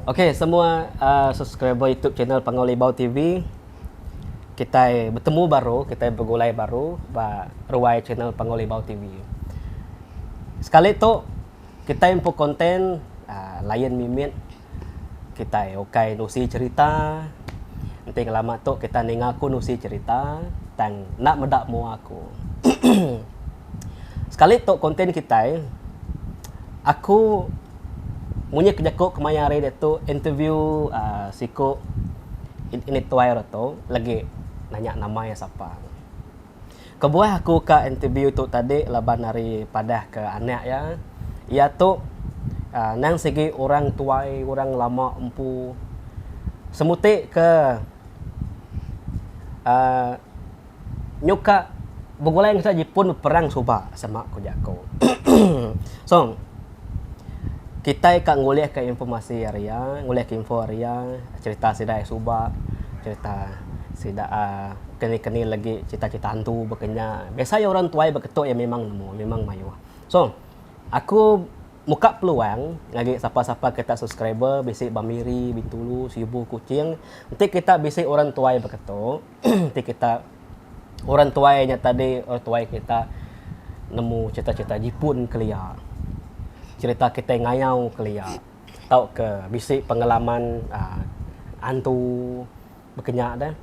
Okey, semua subscriber YouTube channel Pangolibau TV. Kita bertemu baru, kita bergulai baru ba ruai channel Pangolibau TV. Sekali tu kita info konten layan mimit kita okai nusi cerita. Nanti lama tu kita nengaku nusi cerita tang nak medak mu aku. Sekali tu konten kita aku punya kejakuk kemaya hari itu interview siko ini tuai roto lagi nanya nama ya siapa. Kebuah aku ke interview tu tadi laban hari padah ke anak ya. Ia tu nang segi orang tuai orang lama empu semuti ke nyuka bergulai saja pun perang suba sama aku jako. So kita akan nguliah ke informasi area, nguliah ke info area, cerita sidai suba, cerita sida keni-keni lagi cita-cita hantu bekenya. Biasanya orang tua beketuk ya memang nemu, memang mayu. So, aku muka peluang lagi siapa-siapa kita subscriber bisi Bamiri, Bintulu, Sibu, Kucing. Nanti kita bisi orang tua beketuk. Nanti kita orang tuanya tadi orang tua kita nemu cita-cita Jipun kelia. Cerita kita ngayau kelia. Tahu ke bisi pengalaman hantu berkenyak dah.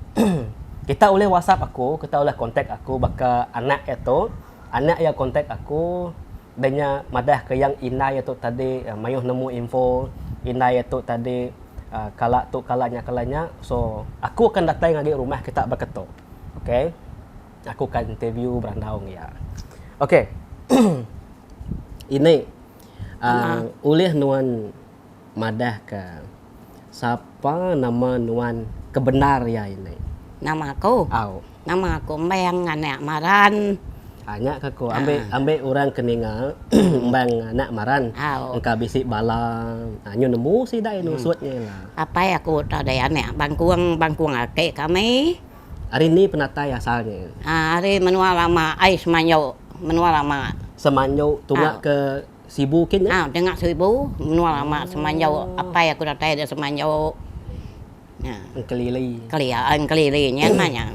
Kita boleh WhatsApp aku, kita boleh kontak aku baka anak itu, anak yang kontak aku danya madah ke yang inai itu tadi mayuh nemu info inai itu tadi kalak tu kalanya. So aku akan datang lagi rumah kita berketuk. Okey. Aku akan interview berandaung ya. Okey. Ini oleh nuan madah ke siapa nama nuan kebenar ya ini? Nama aku? Nama aku Mbang Anak Maran. Hanya aku ambil orang keningal Mbang Anak Maran. Engkau bisik balang. Nyu nemu si dah nusutnya lah. Apa ya aku tadi anak bangkuang ake kami. Hari ini penatai asalnya. Hari menua lama ai semanyo menua lama. Semanyo tunggak ke Sibu kini? Dengar Sibu menua lama semanyo apa ya aku tadi ada semanyo. Kelili-nya namanya.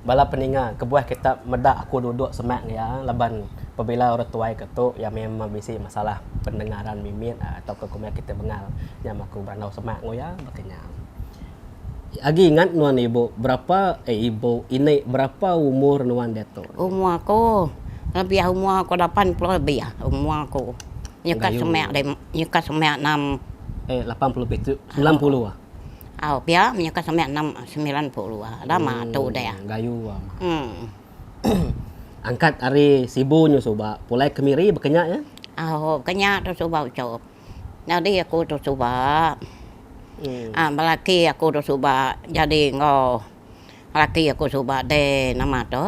Bala peninga kebuah kita medak aku duduk semak ya laban apabila orang tua ketuk yang memang bisi masalah pendengaran mimit atau kekumia kita bengal yang aku berandau semak ngoya makanya. Agi ingat nuan ibu berapa ibu ini berapa umur nuan deto? Umur aku lebih umur aku 80 lebih umur aku. Nyuka semak 6 80 itu 90 ah. Pia menyuka sampai 90 lama tu dah. Gayu ah. Angkat hari Sibu nyu coba. Pulai kemiri berkenyak ya? Kenyak tu coba ucap. Jadi aku tu coba. Belaki aku tu coba jadi ngo. Laki aku coba de nama tu.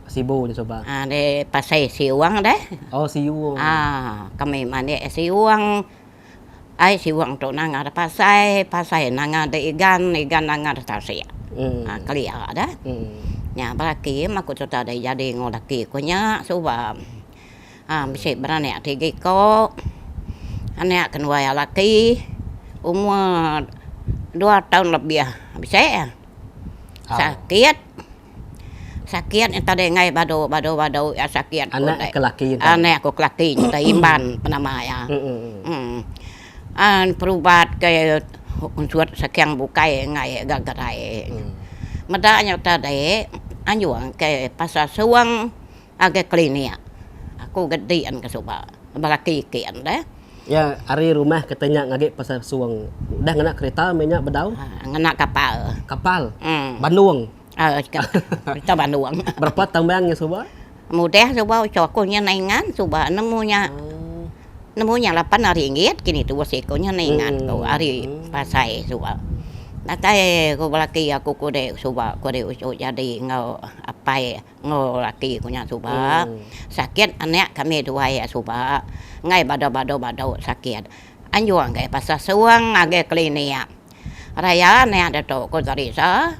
Sibu nyu coba. De pasai siwang deh. Oh siwang. Kami mandi siwang. Ai siwang tu nang ada pasai nang ada ikan nang ada tasya. Kelia ada. Nya belaki aku tu ada jadi ngolaki kunya coba. Bisa beranak tiga ko. Anak kedua ya laki umur 2 tahun lebih bisa ya. Sakit yang tadi ngai bado ya sakit. Anak kelaki. Anak aku kelaki kita imban penama ya. Perubat ke unsur sekian bukai ngai gagarai. Medanya tadi anjuang ke pasar suang agak klinik. Aku gedean ke suba. Belaki kian dah. Ya hari rumah katanya ngagek pasar suang. Dah ngena kereta minyak bedau? Ngena kapal. Kapal. Bandung. Kereta Bandung. Berapa tambangnya suba? Mudah suba cokonya naingan suba nemunya 8 ringgit kini tu wasikonya naingan ko ari pasai suba. Natai ko belaki aku kode suba kode jadi ngau apa ngau laki kunya suba. Sakit anak kami dua ya suba. Ngai bado sakit. Anjuang ke pasar suang age klinik. Raya ne ada to ko dari sa.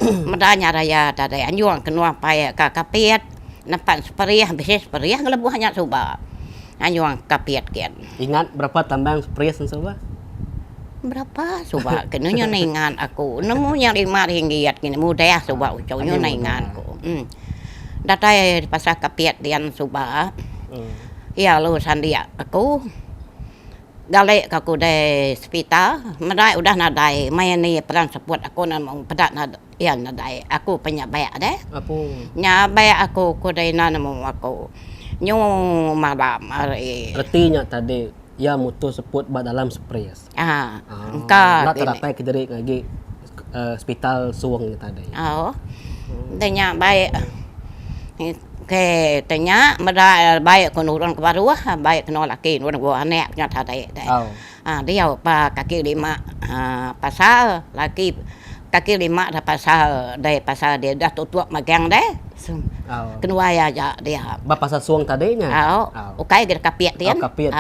Medanya raya tadi anjuang kenua pai ka kapiet. Napan speriah bisnis speriah ngelebuhnya suba. Anyuang kapiat kian. Ingat berapa tambang spries soba? Berapa suba kenanya naingan aku. Nemunya RM5 kini mudah suba ucaunya naingan ko. Datai pasal kapiat dian suba. Ya lulusan dia aku. Galek aku dari hospital, madai udah nadai, main ni peran support aku nan mau pedak nad, ya nadai. Aku penyabai deh. Apa? Nyabai aku dari nan mau aku. Nyo malam hari. Artinya tadi ya mutu sebut bak dalam spries. Engkau. Nak terapai ke dari lagi hospital suwang ni tadi. Tanya baik. Ke tanya mada baik kon orang kebaru baik kena laki orang gua anak nya tadi. Dia pa kaki 5 pasal laki kaki 5 dah pasal dari pasal dia dah tutup magang deh. Kenua ya dia. Ba pasal suwang tadinya. Ukai kita kapiat dia.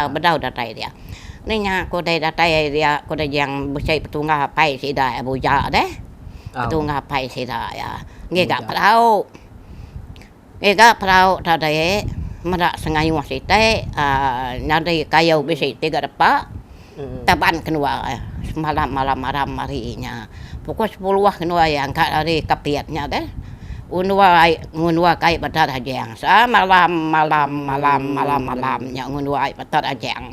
Bedau datai dia. Nanya ko dai datai dia ko dai yang busai petunga pai si dah Abu Ja deh. Petunga pai si dah ya. Ngega perau. Ega perau tadi mada sengayu masite nanti kayau bisi 3 depa taban kenua malam marinya pokok 10 kenua yang kat dari kapiatnya deh unua kai batar ajang sa malamnya unua batar ajang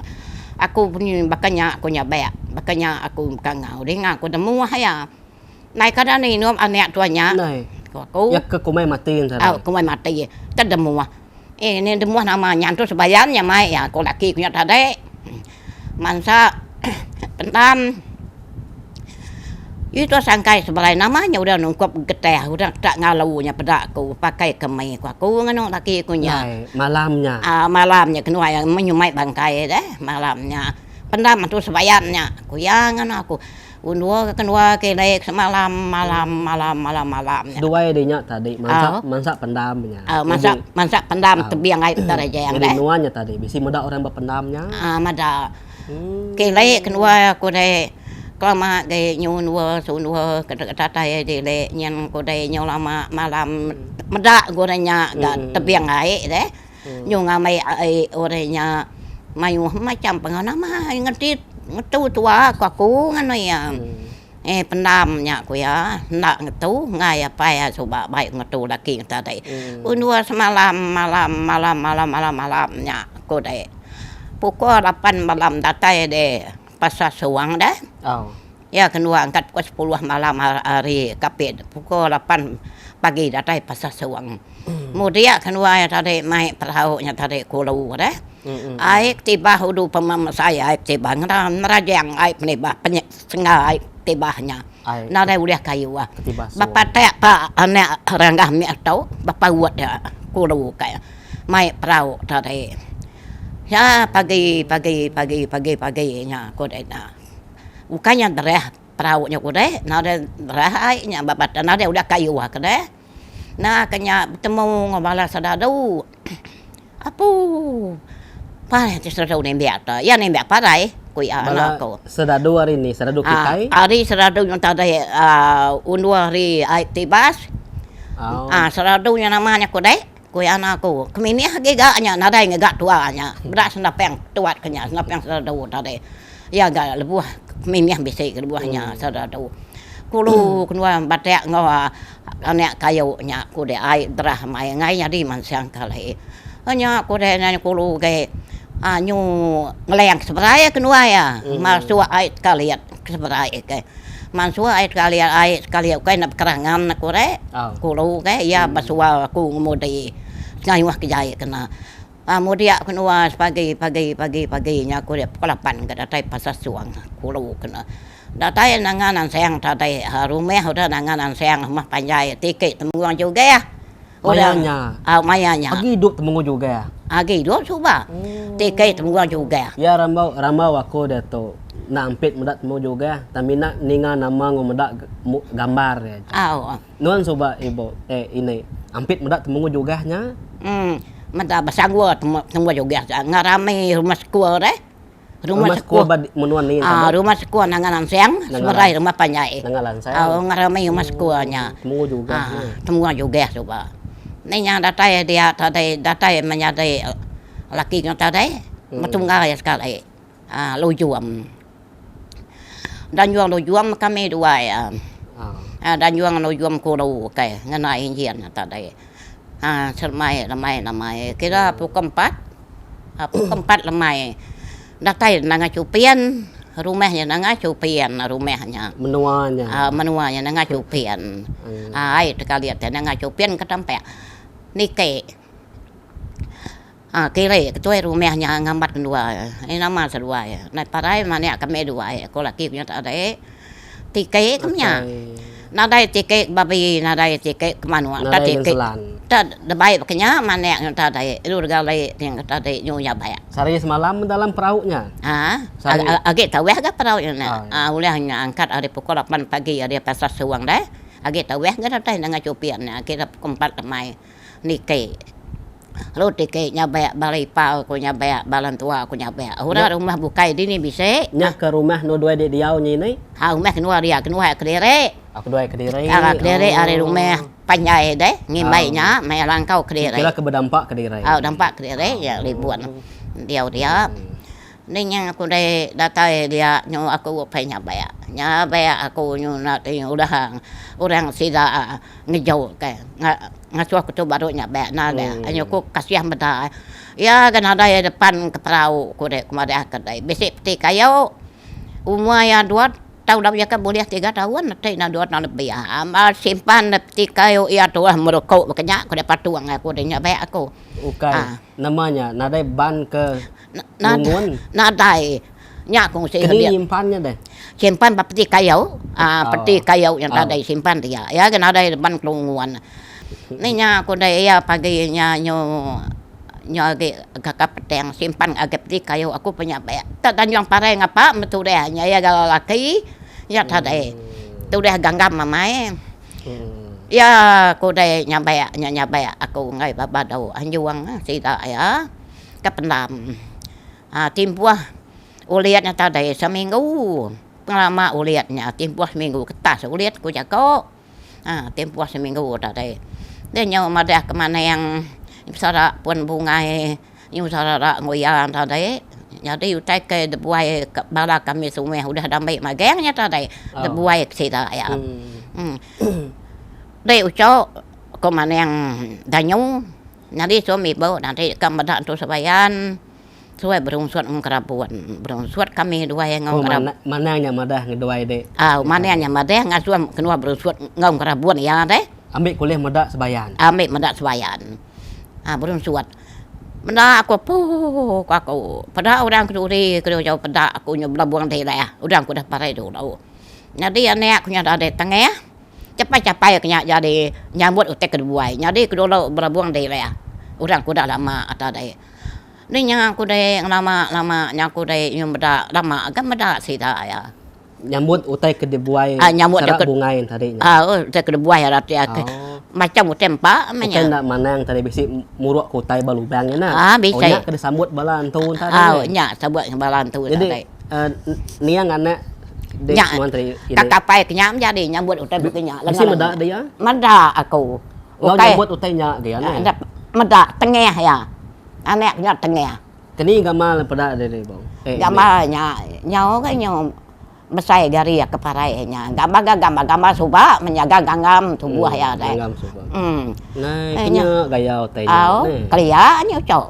aku punya bakanya aku nyabek bakanya aku kangau dengar aku demu ya naik kadang ni nom anak tuanya aku ya ke kumai mati yang tadi. Kumai mati. Kan demu. Ini demu namanya tu sebayarnya mai ya. Ko laki punya tadi. Mansa pentam. Itu sangkai sebalai namanya udah nungkop geteh, udah tak ngalunya pedak aku pakai kemai aku ngono laki kunya. Malamnya. Malamnya kena yang menyumai bangkai deh malamnya. Pendam tu sebayarnya. Aku yang ngono aku. Undua kenua kelek semalam malamnya. Dua idenya tadi masak pendamnya. Masak pendam tebiang air tar aja yang deh. Nuanya tadi bisi muda orang berpendamnya. Mada. Kelek kenua aku deh. Kelama deh nyunua sunua kata ya deh nyen ko deh nyolama malam meda gorenya tebiang air deh. Nyunga mai orangnya mayu macam penganama ngetit ngetu tua aku ngono ya. Pendamnya aku ya nak ngetu ngai apa ya coba baik ngetu lagi tadi. Undua semalam malamnya aku deh. Pukul 8 malam datai deh pasar suang deh. Ya kedua angkat pukul 10 malam hari kapit. Pukul 8 pagi datai pasar suang. Kemudian kedua ya tadi mai perahunya tadi kulau deh. Aik tiba hudu pemam saya aik tiba ngerajang aik menibah setengah aik tibahnya. Nada udah kayu bapak tak pak anak ranggah mi atau bapak buat ya kulau kayak mai perahu tadi. Ya paginya kodena. Bukannya dereh perahunya kode, nada dereh aiknya bapak nada udah kayu kode. Nah kenya bertemu ngobala sadadu. Apu Pai sedadu nembak ta. Ya nembak parai kui anak ko. Sedadu hari ini, sedadu kitai. Hari sedadu yang tadi undua hari tibas. Sedadu yang namanya ko deh. Kui anak ko. Kemini gaganya nadai ngagak tuanya. Beras napeng tuat kenya, napeng sedadu tadi. Ya gak lebuh kemini bisa lebuhnya sedadu. Kulu kenua batek ngawa anak kayunya ko deh ai drah mai ngai jadi mansiang kali. Hanya ko deh nanya kulu ke nyu ngeleng sebenarnya kenua ya masuk ait kalian sebenarnya ke masuk ait kalian ke nak kerangan nak kore kulo ke ya basua aku ngomodi ngai wah kejaya kena kemudian kenua paginya aku dia pelapan ke datai pasar suang kulo kena datai nanganan sayang datai rumah udah nanganan sayang mah panjai tiket temuan juga ya. Mayanya. Agi hidup temungu juga ya. Agi hidup coba. Tikai temungu juga. Ya rambau aku dah tu nampit muda temu juga. Tapi nak ninga nama ngomuda gambar ya. Nuan coba ibu ini ampit muda temungu juga nya. Mata basangwa temu juga. Ngarame rumah sekolah deh. Rumah sekolah menuan ni. Rumah sekolah nanganan siang. Seberai rumah panjai. Nanganan saya. Ngarame rumah sekolahnya. Temu juga. Temu juga coba. Nenya datai dia tadi datai menyadai laki yang tadi Matunggal ya sekali. Lo juam. Dan juang lo juam kami dua ya. Dan juang lo juam kulo kayak ngenai hian tadi. Sermai lamai kira pukul 4. Pukul 4 lamai. Datai nanga cupian rumahnya nanga cupian rumahnya. Menuanya nanga cupian. Ai sekali ada nanga cupian ketampe. Nike. Kira ketua rumahnya ngambat kedua. Ini nama sedua ya. Nah parai mana kami dua ya. Kalau laki punya tak ada. Tiket punya. Nadai tiket babi, nadai tiket kemana? Nadai menselan. Tak baik pakainya mana yang tak ada. Itu regalai yang tak ada nyonya baik. Sehari semalam dalam perahunya. Agak tahu agak perahunya. Ulahnya angkat hari pukul 8 pagi ada pasar sewang dah. Agak tahu agak ada dengan cupiannya. Kita pukul 4 mai nike. Lalu tiketnya banyak balai pau, aku banyak balan tua, aku banyak. Orang rumah bukai di ni bisa. Nya ke rumah no dua dek diau ni ni. Rumah kedua dia kediri. Aku dua kediri. Kediri ada rumah panjai deh, ngimainya, mai langkau kediri. Kira ke berdampak kediri. Dampak kediri ya ribuan. Dia. Ni yang aku dah datai dia nyu aku pengen banyak aku nyu nak udah orang sida ngejauh kayak ngasuh aku tu baru banyak nada anyo aku kasihan benda ya kan ada depan ke perahu aku dek kemarin kedai besok peti kayu umur yang 2 tahun dah kan boleh 3 tahun nanti nak 2 tahun lebih amal simpan peti kayu ya tu lah merokok makanya aku dapat tuang aku dah banyak aku namanya nadai ban ke Lungun. Nadai nya aku sih dia simpannya deh. Simpan peti kayu, peti kayu yang tadi simpan dia. Ya kan ada depan kelunguan. Ni nya aku dah ya paginya nyo kakak peteng simpan agak peti kayu aku punya banyak. Tak dan yang parai ngapa metu dia nya ya laki ya tadi. Tu dah ganggam mamai. Ya aku dah nyabai aku ngai baba dau anjuang sida ya. Kapendam. Tim buah uliatnya tadi seminggu pengalaman uliatnya tim buah seminggu ketas uliat ku jago tim buah seminggu tadi dia nyawa madah kemana yang sara pun bunga yang sara ngoyan tadi jadi utai ke debuai bala kami semua udah damai magangnya tadi debuai ke sida ya dia ucap kemana yang danyu nanti suami bawa nanti kemudian tu sebayan suai berungsut ngerabuan berungsut kami dua yang ngerabuan mananya madah ngedua dek mananya madah ngasuam kenua berungsut ngerabuan ya deh ambil kuliah madah sebayan berungsut benda aku pada orang keduri jauh pada aku nyobla buang deh lah udah aku dah parai dulu jadi anak aku nyada ada tengah capai kena jadi nyambut utek kedua jadi kedua berbuang deh lah udah aku dah lama atau deh ni yang aku dah lama yang aku dah yang beda lama agak beda sih dah ya nyambut utai ke debuai nyambut ke bungain tadi utai ke debuai rati macam utempa macam nak manang tadi bisi muruk ku utai balubangnya na bisa ke disambut balan tu tadi nya sambut balan tu jadi niang anak nya kakak pai kenyam jadi nyambut utai bekenya bisi meda dia meda aku nyambut utai nya dia na meda tengah ya anaknya tengah. Kini gamal pada ada bang. Gamalnya nyawa kan nyawa besar dari ya keparainya. Gambar suba menjaga ganggam tubuh ya deh. Ganggam suba. Nah, kenya gaya utainya. Kalian cok.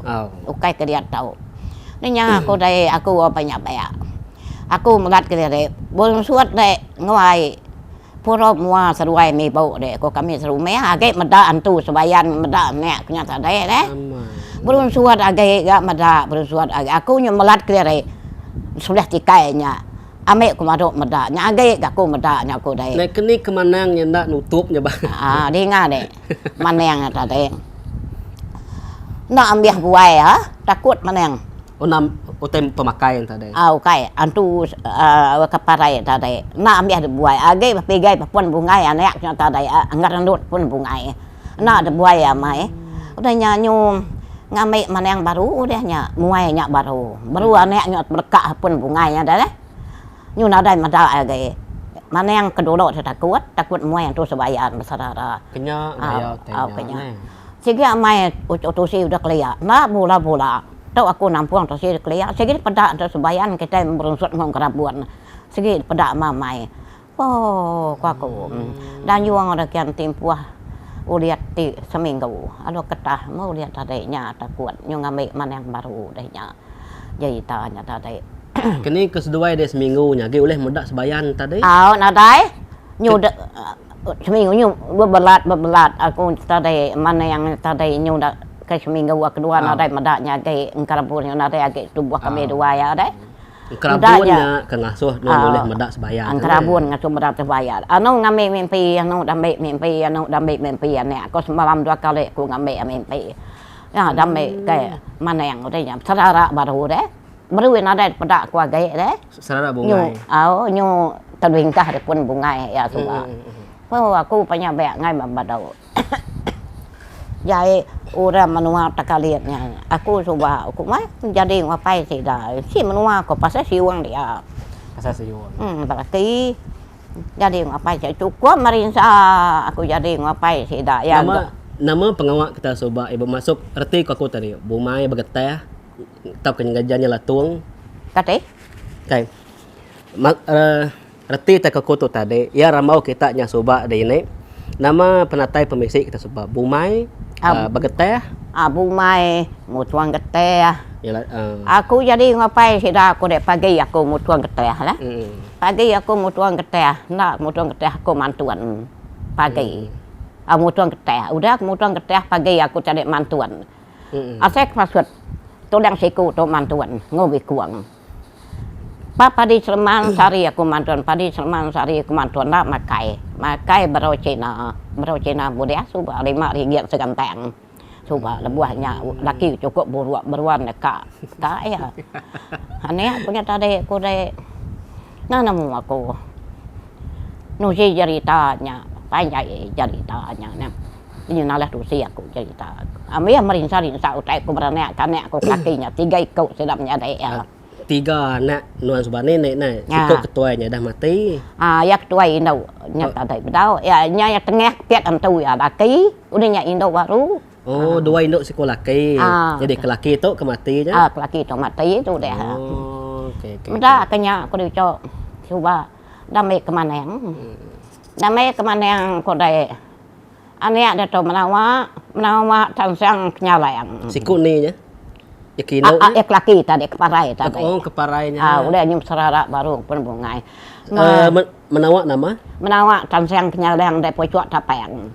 Ukai kalian tahu. Nya aku deh aku banyak. Aku melihat kalian boleh suat deh nguai. Pura mua seruai mi bau deh. Ko kami seru meh agak meda antu sebayan meda nek punya tak deh. Belum suat agak gak meda belum suat agak aku nyemelat kira sudah tikainya ame aku madok meda nya agak gak aku meda nya aku dai nek kini kemanang nya ndak nutupnya bang dia ngade maneng tadi nak ambil buai takut maneng nam utem pemakai tadi kai antu keparai tadi nak ambil buai agak pegai pun bungai anak nya tadi anggaran dut pun bungai nak ada buai mai udah nyanyu ngambil mana yang baru udahnya muainya baru anaknya berkah pun bunganya dah nyu nadai mada agak mana yang kedua takut muai yang tu sebayan besar kenya gaya kenya sehingga mai utusi udah kelia na bola Tau aku nampuang tu sih kelia. Segi pada tu sebayan kita merungsut ngong kerabuan. Segi pada mamai. Oh, aku. Dan juang ada kian timpuah. Uliat ti seminggu. Ado ketah mau lihat adanya takut nyong ambil mana yang baru dehnya. Jadi tanya tadi. Kini keseduai dia seminggu nya ge oleh medak sebayan tadi. Nadai. Nyu seminggu nyu bebelat aku tadi mana yang tadi nyu ke seminggu kedua nadai medaknya ke engkarabun nadai age tubuh kami dua ya dai. Engkarabunnya ke ngasuh non oleh medak sebayan. Engkarabun ngasuh medak sebayan. Anu ngambil mimpi anu dambe mimpi ne aku semalam 2 kali aku ngambil mimpi. Ya dambe ke mana yang udahnya saudara baru deh. Baru nadai pada aku agak deh. Saudara bungai. Nyu terwingkah pun bungai ya sudah. Aku punya banyak ngai membadau. Jadi orang menua takaliatnya. Aku coba aku mah jadi ngapai sih dah. Si menua aku pasal siwang dia. Pasal siwang. Berarti jadi ngapai sih cukup merinsa aku jadi ngapai sih dah. Ya nama pengawak kita coba ibu masuk erti aku tadi. Bumai begeteh. Tap kenyagajannya latung. Kate? Okay. Erti tak aku tu tadi. Ya ramau kita nya coba ada ini. Nama penatai pemisik kita coba. Bumai begeteh. Bumai mutuang geteh. Yalah, aku jadi ngapai sih dah aku dek pagi aku mutuang geteh lah. Pagi aku mutuang geteh. Nak mutuang geteh aku mantuan pagi. Mutuang geteh. Udah aku mutuang geteh pagi aku cari mantuan. Asek maksud tudang siku tu mantuan ngobi kuang. Padi Sleman Sari aku mantuan padi Sleman Sari aku mantuan nak makai baru Cina budaya suba 5 ringgit seganteng suba lebuahnya laki cukup beruan dekat tak ya aneh punya tadi aku dek nanamu aku nusi ceritanya panjang ceritanya ini nalah tusi aku cerita ambil merinsa utai aku beranak kanek aku kakinya 3 ikut sedapnya dek ya 3 anak nuan subah nenek nah ikut ketuanya dah mati. Ya ketua Indo nya tadi bedau ya nya tengah piat antu ya laki udahnya Indo baru. Oh 2 induk si laki. Jadi kelaki itu kematinya. Kelaki itu mati itu deh. Okey. Mudah kenya aku dico coba damai kemana yang ko dai ane ada to menawa tansang nyalayan. Siku ni nya. Yakino laki tadi keparai tadi. Oh keparainya. Udah nyum serara baru pun bungai. Menawak nama? Menawak tansang nyalayan dai pocok tapang.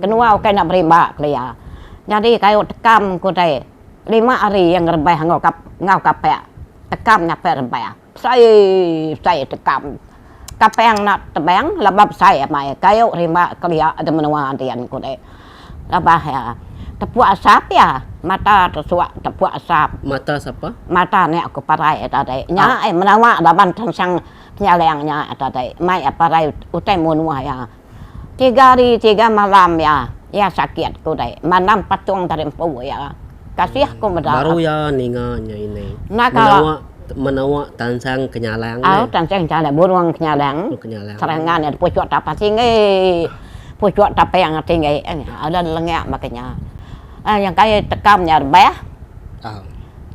Kenua oke nak berimba kelia. Jadi kayu tekam ko dai 5 hari yang rebah ngau kapek. Tekam nyampe rebah. Saya tekam. Kapeng nak tebang labab saya mai kayu rimba kelia ada menua antian ko dai. Labah ya. Tepuk asap ya, mata tersuak tepuk asap. Mata siapa? Mata ni aku parai tadi. Nya menawa daban tansang penyalengnya tadi. Mai parai utai munua ya. 3 hari 3 malam ya. Ya sakit ku dai. Manam patung dari empu ya. Kasih aku medah. Baru ya ninganya ini. Menawa tansang kenyalang. Tansang kenyalang burung kenyalang. Serangan ya pucuk tapa tinggi. Pucuk tapa yang tinggi. Ada lengak makanya. Yang kayak tekamnya rebah.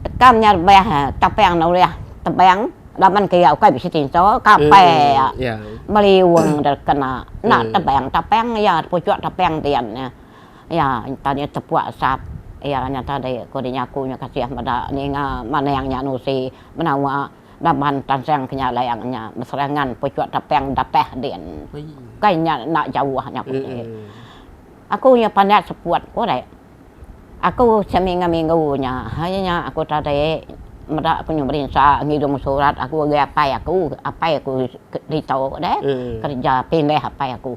Tekamnya rebah tapang noleh tebang laman kaya kai bisa tinso kape meliwang terkena nak tebang tapang ya pucuk tapang tian ya tanya tepuk asap ya nyata deh kodenya aku nya kasih pada ninga mana yang nusi menawa laman tansang kenyalayangnya meserangan pucuk tapang dapeh dian kayaknya nak jauhnya aku nya pandai sepuat ko dai. Aku seminggu-minggunya hanya aku tadi mereka punya berinsa ngirim surat aku apa aku ditau deh kerja pindah apa aku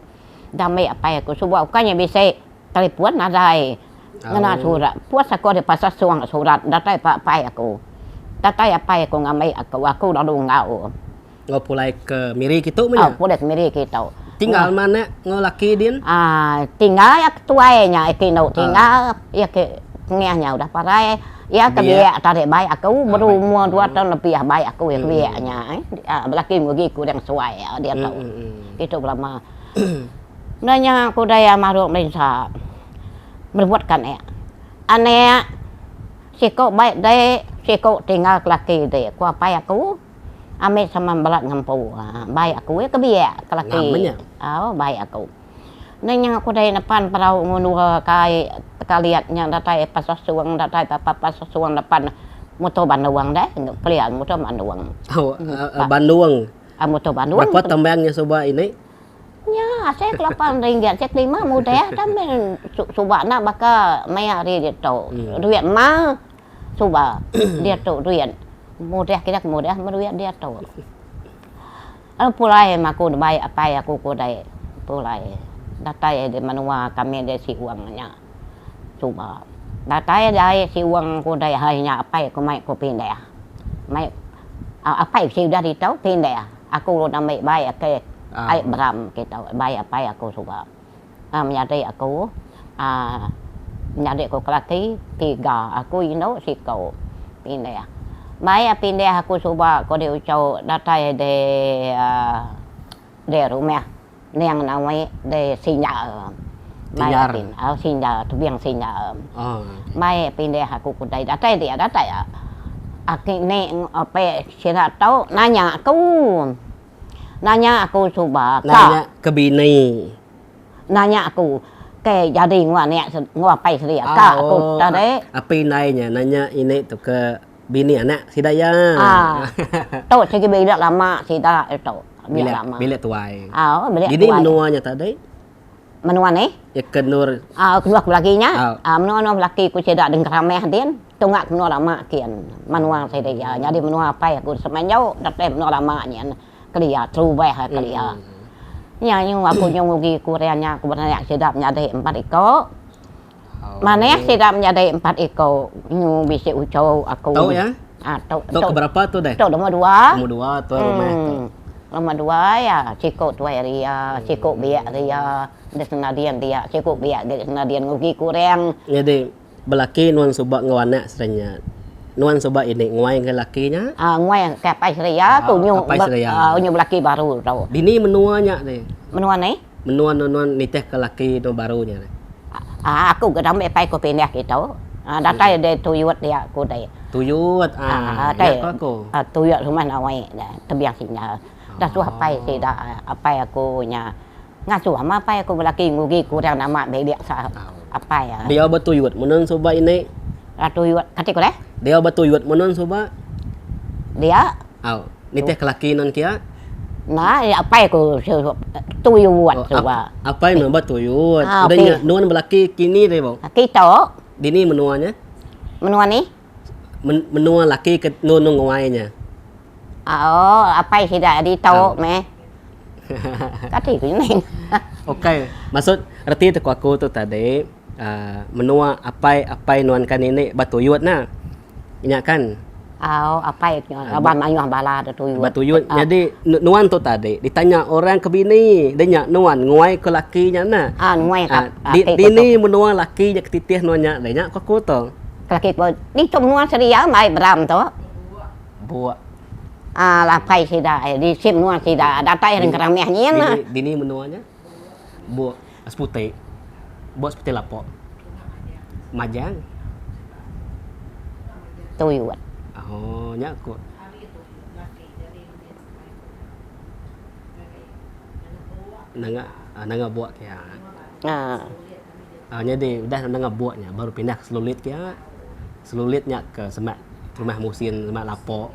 damai apa aku coba ukanya bisa telepon nadai ngena surat puas aku di pasar surat datai apa aku ngamai aku lalu ngau pulai ke Miri gitu punya pulai ke Miri gitu tinggal mana ngelaki din tinggal ya ketuanya ikino tinggal ya ke ngehnya udah parai ya kebiak tarik baik aku baru umur 2 tahun lebih baik aku ya kebiaknya laki mugiku yang sesuai ya dia tahu itu lama nanya aku daya maruk Malaysia berbuatkan ya aneh Siko baik deh, siko tinggal laki deh. Ku apa aku? Ame sama belat ngampu. Baik aku ya kebiak laki. Namanya? Oh, baik aku. Neng aku dari depan perau ngunduh kai kaliatnya datai pas suang datai pas suang depan motor Bandung deh, pelian motor Bandung. Oh, Bandung. Motor Bandung. Berapa tambangnya coba ini? Ya, saya kelapan ringgit, saya terima mudah, tapi coba nak baka maya dia tu, duit mah, coba dia tu duit, mudah kita mudah, duit dia tu. Pulai aku baik apa aku kudai, pulai, datai di manua kami dia si uangnya, coba, datai dia si uang kudai hanya apa aku mai aku pindah, mai apa sih sudah ditau pindah, aku udah baik ke. Ai beram kita bayar apa aku coba menyadari aku menyadari aku laki 3 aku ino si kau pindah bayar pindah aku coba ko dia ucau datai de rumah yang namanya de sinyal bayar pin sinyal tu biang sinyal bayar pindah aku kudai datai dia datai aku ni apa sira tahu nanya aku coba nanya ke bini nanya aku ke jadi ngwa pai seria ka aku tadi apa nanya nanya ini tuh ke bini anak si daya tahu saya bila lama si dah itu bila lama bila tuai bila ini menuanya tadi menua ni ya kenur kedua lakinya menua laki ku cedak dengan ramai din tunggak menua lama kian menua saya dia jadi menua pai aku semenjau dapat menua lamanya kelia true bah kelia nya nhưng mà aku nyong gi Koreanya aku bertanya sedapnya ada 4 ekor mana sedapnya ada 4 ekor nyu bisa ucau aku tahu ya tahu keberapa tuh deh tahu nomor 2 tuh rumah nomor 2 ya ciko tuai ria ciko biak ria desnadian dia ciko biak desnadian ngugi Koreang jadi belaki nuan subak ngawana serenya nuan coba ini nguai ke lakinya nguai ke pai seria tu nyu nyu laki baru tahu bini menuanya deh menua ni menua nuan niteh ke laki no barunya deh aku ke dalam pai ko pindah gitu datai de tuyut dia aku dai tuyut aku tuyut rumah nawai tebiang sinyal dah suah pai si dah apa aku nya ngasuh ma pai aku laki ngugi kurang nama bebek sa apa ya dia betuyut menun coba ini tuyut katik deh dia betuyut menun coba dia niteh ke laki non kia nah apa aku tuyut coba apa yang betuyut udahnya nuan belaki kini deh bang kita dini menuanya menua ni menua laki ke nun nguainya apa sih dah di tahu meh katik ini oke maksud arti itu aku tuh tadi menua apa nuan kan ini batuyut na ingat kan apa itu abang ayuh bala tuyut batuyut jadi nuan tuh tadi ditanya orang ke bini dia nuan nguai ke lakinya na nguai dini menua lakinya ketitih nuannya dia kok aku tuh laki ko di tom nuan seria mai beram tu buat lah pai sih dah di sim nuan sih dah datai yang keramihnya na dini menuanya buat putih buat seperti lapok majang tuyut nyaku nanga buat kaya jadi udah nanga buatnya baru pindah ke selulitnya ke semak rumah musin semak lapok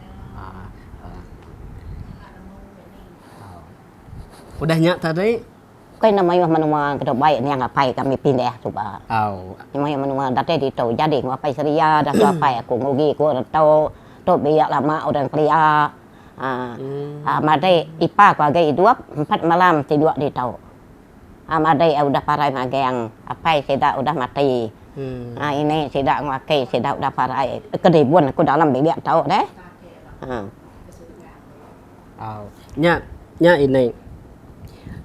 udah nyak tadi cái namanya menua ke baik ni yang apa kami pindah coba namanya menua datai di tau jadi ngapa seria dah apa aku ngogi aku tau biak lama orang pria madai ipa ko agak 4 malam tidur di tau madai udah parai magang apa sedak udah mati ini sedak ngakai sedak udah parai kedebun aku dalam biak tau deh nya ini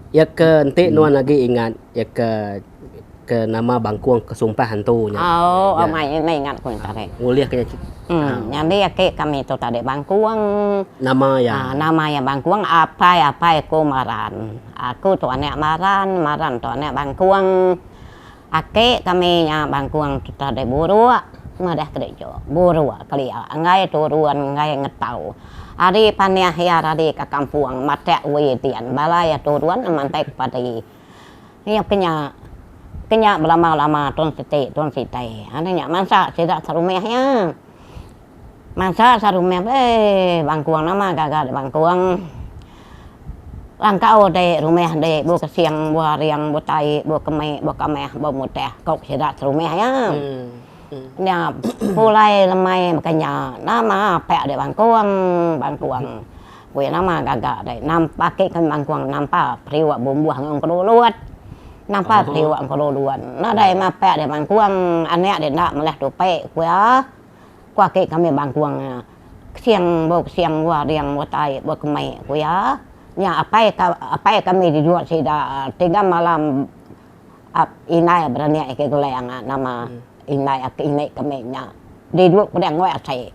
ya ke nanti nuan lagi ingat ya ke nama Bangkuang kesumpah hantunya mai ini ingat aku tadi nguliah ke jadi ya kami itu tadi Bangkuang nama ya Bangkuang apa aku maran aku tu anak maran tu anak Bangkuang kami nya Bangkuang tu tadi buru Madah kerja, burua kelia, ngai turuan ngai ngetau. Ari paniah ya ari ke kampung, mate wetian, balaya turuan mantai padi. Ini kenya lama-lama ton site. Ananya masa tidak sarumehnya. Masa sarumeh bangkuang nama gagal bangkuang. Langkau de rumeh de bu kesiang bu hariang bu tai bu kemeh bu kameh bu muteh kok tidak sarumehnya. Nya pulai lemai makanya nama pek de bangkuang gue nama gagak de nampak ke bangkuang nampak priwa bumbuh ngong keduluat nampak priwa keduluan nah dai ma pek de bangkuang anek de nak meleh tu pek gue kwa ke kami bangkuang siang gua riang bu tai bu kemai gue nya apa kami dijual sida 3 malam inai berani ke goleng nama inai kami nya di dua pedang ngoi asai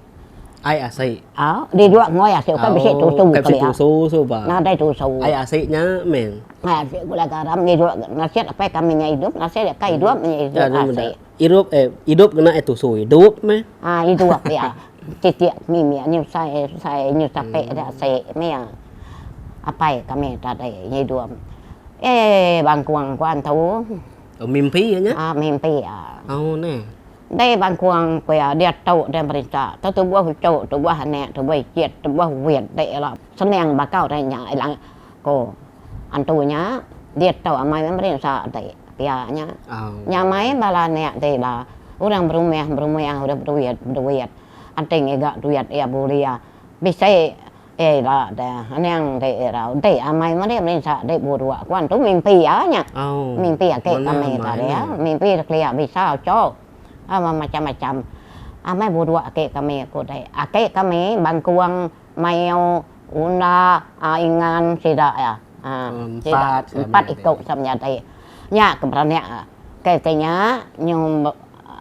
ai asai di dua ngoi asai kan bisa tusu kali tusu ba nah dai tusu ai asai nya men gula garam di dua nasihat apa kami nya hidup nasihat kai hidup nya hidup asai hidup kena tusu hidup me hidup ya titik mimi ni saya ni sampai ada asai me apa kami tadi hidup bangkuang kuan tahu mimpi nya mimpi nè đây bangkuang kuya dia tahu dia berita tu buah hijau tu buah nek tu buah jet tu buah wet dai lah senang bakau dai nya ilang ko antunya dia tahu amai berita dai pia nya nya mai bala nek dai lah orang berumah udah berduit anting ega duit ya bulia bisa lah dah anang dai rau dai amai mari berita dai burua kuan tu mimpi nya mimpi ke kami tadi ya mimpi kelia bisa cok macam-macam amai berdua ke kami kodai ake kami bangkuang mayo una ingan sida ya empat ikut sama nyadai nya keberanian kayaknya nyum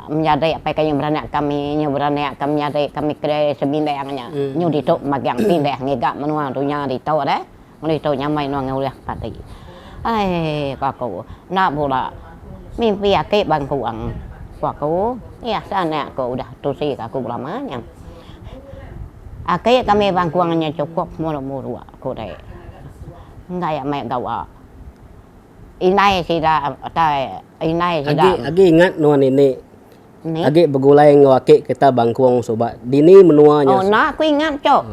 menyadai apa yang berani kami nyadai kami kira sebindangnya nyu dituk magang pindah ngegak menua dunia dituk deh dituk nyamai nuang ngulah pati kaku nak bola mimpi ake bangkuang aku ya sana aku udah tusi aku lamanya ake kami bangkuannya cukup mulu-mulu aku deh enggak ya mek gawa inai sida agi ingat nuan ini agi begulai ngwake kita bangkuang sobat dini menuanya nah aku ingat cok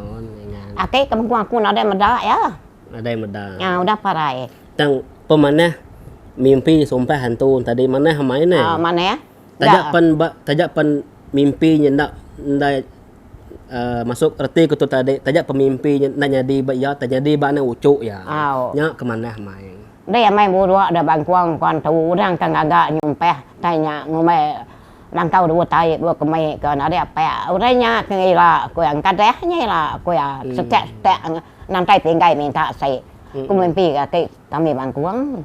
ake bangkuang aku ada meda ya udah parai tang pemanah mimpi sumpah hantu tadi mana hamai mana ya tajak pan mimpi nyendak ndai masuk erti kutu tadi tajak pemimpi nanya di ya jadi bana ucuk ya nya kemana main đây mai buru ada bangkuang kuan tu orang kang agak nyumpeh tanya ngomai langkau dua tai dua kemai kan ada apa orangnya kira ku yang kadehnya lah ku ya setek nantai tinggai minta saya ku mimpi ke kami bangkuang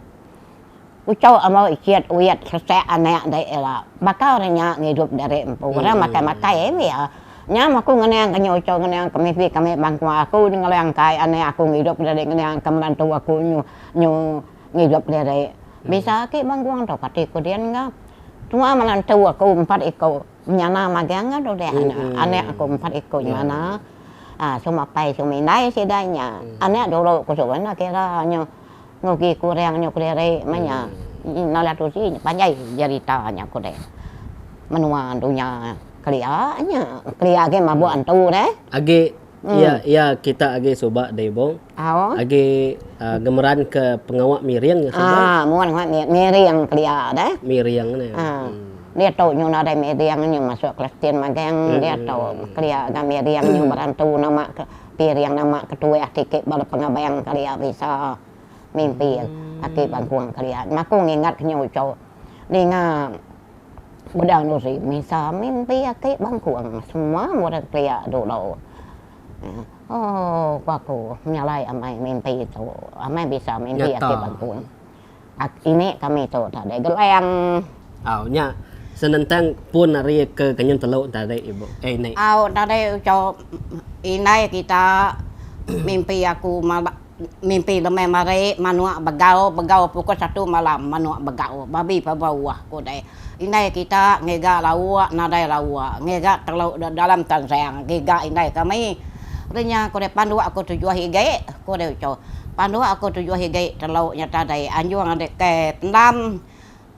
ucau amau ikiat uyat sesek anak dai lah bakal orangnya ngidup dari empu orang makai ya nyam aku ngenang kanyo ucau ngenang kami bangkuang aku ngelang kai anak aku ngidup dari ngenang kemerantu aku nyu ngidup dari bisa ke bangkuang tau pati kudian ngap cuma melantu aku 4 ekor nyana magang do deh anak aku 4 ekor mana cuma pai cuma nai sidanya anak dulu ku soalnya kira nyu ngogi kurang nyu kere manya nala tu si panjai ceritanya ku deh menua dunia kelianya ke mabuk antu deh age ya kita age soba deh bong age gemeran ke pengawak miriang ya soba muan miriang kelia deh miriang nih dia tahu nyu nada miriang nyu masuk Kristen magang dia tahu kelia miriang nyu berantu nama piriang nama ketua tiket bala pengabayang kelia bisa mimpi ake bangkuang kelia aku ngingat nyu cowok ninga bedang nusi bisa mimpi ake bangkuang semua murid kelia dulu aku menyalai amai mimpi itu amai bisa mimpi ake bangkuang ini kami tu tadi geleng nya senentang pun hari ke kanyun teluk tadi ibu nih tadi cowok ini kita mimpi aku mimpi lemai mare manua begau pukul 1 malam manua begau babi bawah ko dai inai kita ngega lawa nadai lawa ngega terlalu dalam tansang ngega inai kami renya ko dai pandu aku tujuh higai ko dai cho pandu aku tujuh higai terlalu nyata dai anjuang ade ke pendam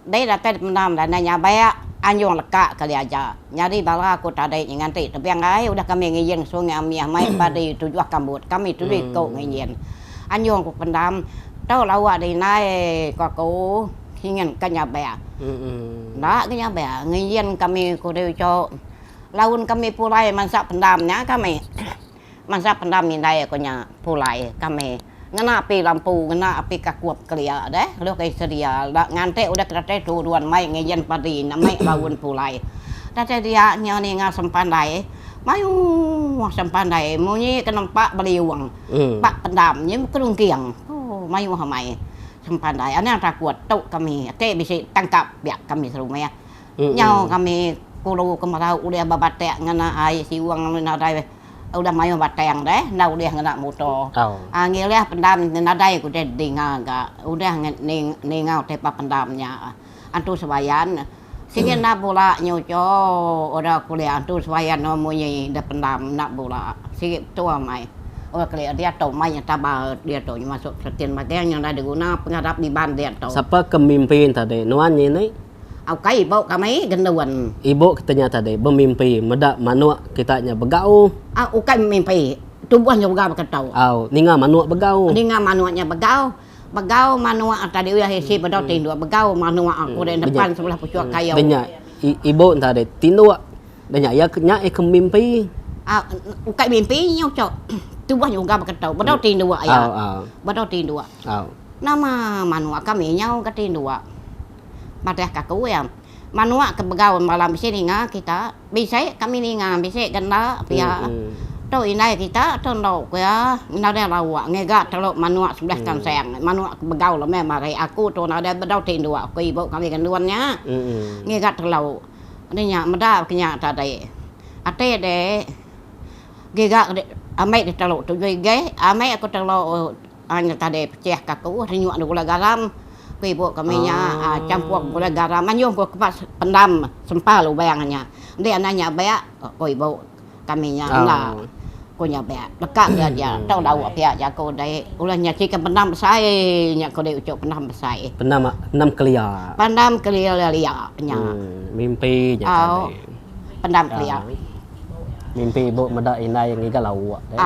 dai dapat pendam dan nanya baya anjuang leka kali aja nyari bala aku tadai nganti tapi yang udah kami ngiyen sungai amiah mai padi tujuh kambut kami tujuh ko ngiyen anjuang ku pendam tau lawa di nai ko ku hingen kanya bea ndak kanya bea ngiyen kami ku deu cho laun kami pulai mansa pendamnya kami mansa pendam indai ko nya pulai kami ngena api lampu ngena api kakuap kelia deh lo kai sedia ngante udah kerate turuan mai ngiyen padi namai laun pulai tata dia nyani nga sempandai mayu sempandai munyi kenempak beliwang pak pendam nya kerung kiang oh mayu hamai sempandai ana takut tok kami te bisa tangkap biak kami serumah nyau kami kulu kemarau udah babatek ngana ai siwang nadai udah mayu bateng deh na udah ngana motor ngileh pendam nadai ku de dinga ga udah ningau tepa pendamnya antu sebayan singen na bola nyoco ora kuliah tu supaya no munyi da pendam nak bola si tua mai ora kuliah dia tau mai tabah dia tau masuk setien mageng yang ada guna pengadap di ban dia tau siapa kemimpin tadi nuan ini au kai ibu kami genduan ibu katanya tadi bermimpi medak manuk kitanya begau au kai mimpi tubuhnya begau ketau ninga manuk begau ninga manuaknya begau manua tadi udah isi pada tindu begau manua aku di depan sebelah pucuk kayu denya ibu tadi tindu denya ya nya kemimpi ukai mimpi nhau cok tubuh juga berketau pada tindu ya pada tindu nama manua kami nhau ke tindu pada kaku ya manua ke begau malam sini kita bisa kami ninga bisa kena pihak tau inai kita tondok ya nada lawa ngega telok manua sudah kan sayang manua begau lah memang aku tu nada bedau tindu aku ibu kami kenduannya ngega telok ini nya meda kenya tadi ate de gega amai de telok tu ge amai aku telok anya tadi pecah kaku renyu gula garam ku ibu kami nya campur gula garam anyong ku kepas pendam sempal bayangannya dia nanya baya ku ibu kami nya lah kunya bea dekat dia tau lau pia jago dai ulahnya cikan pendam besai nya ko dei ucuk pendam besai pendam kelia lia nya mimpi nya tadi pendam kelia mimpi ibu medak inai yang iga lau dai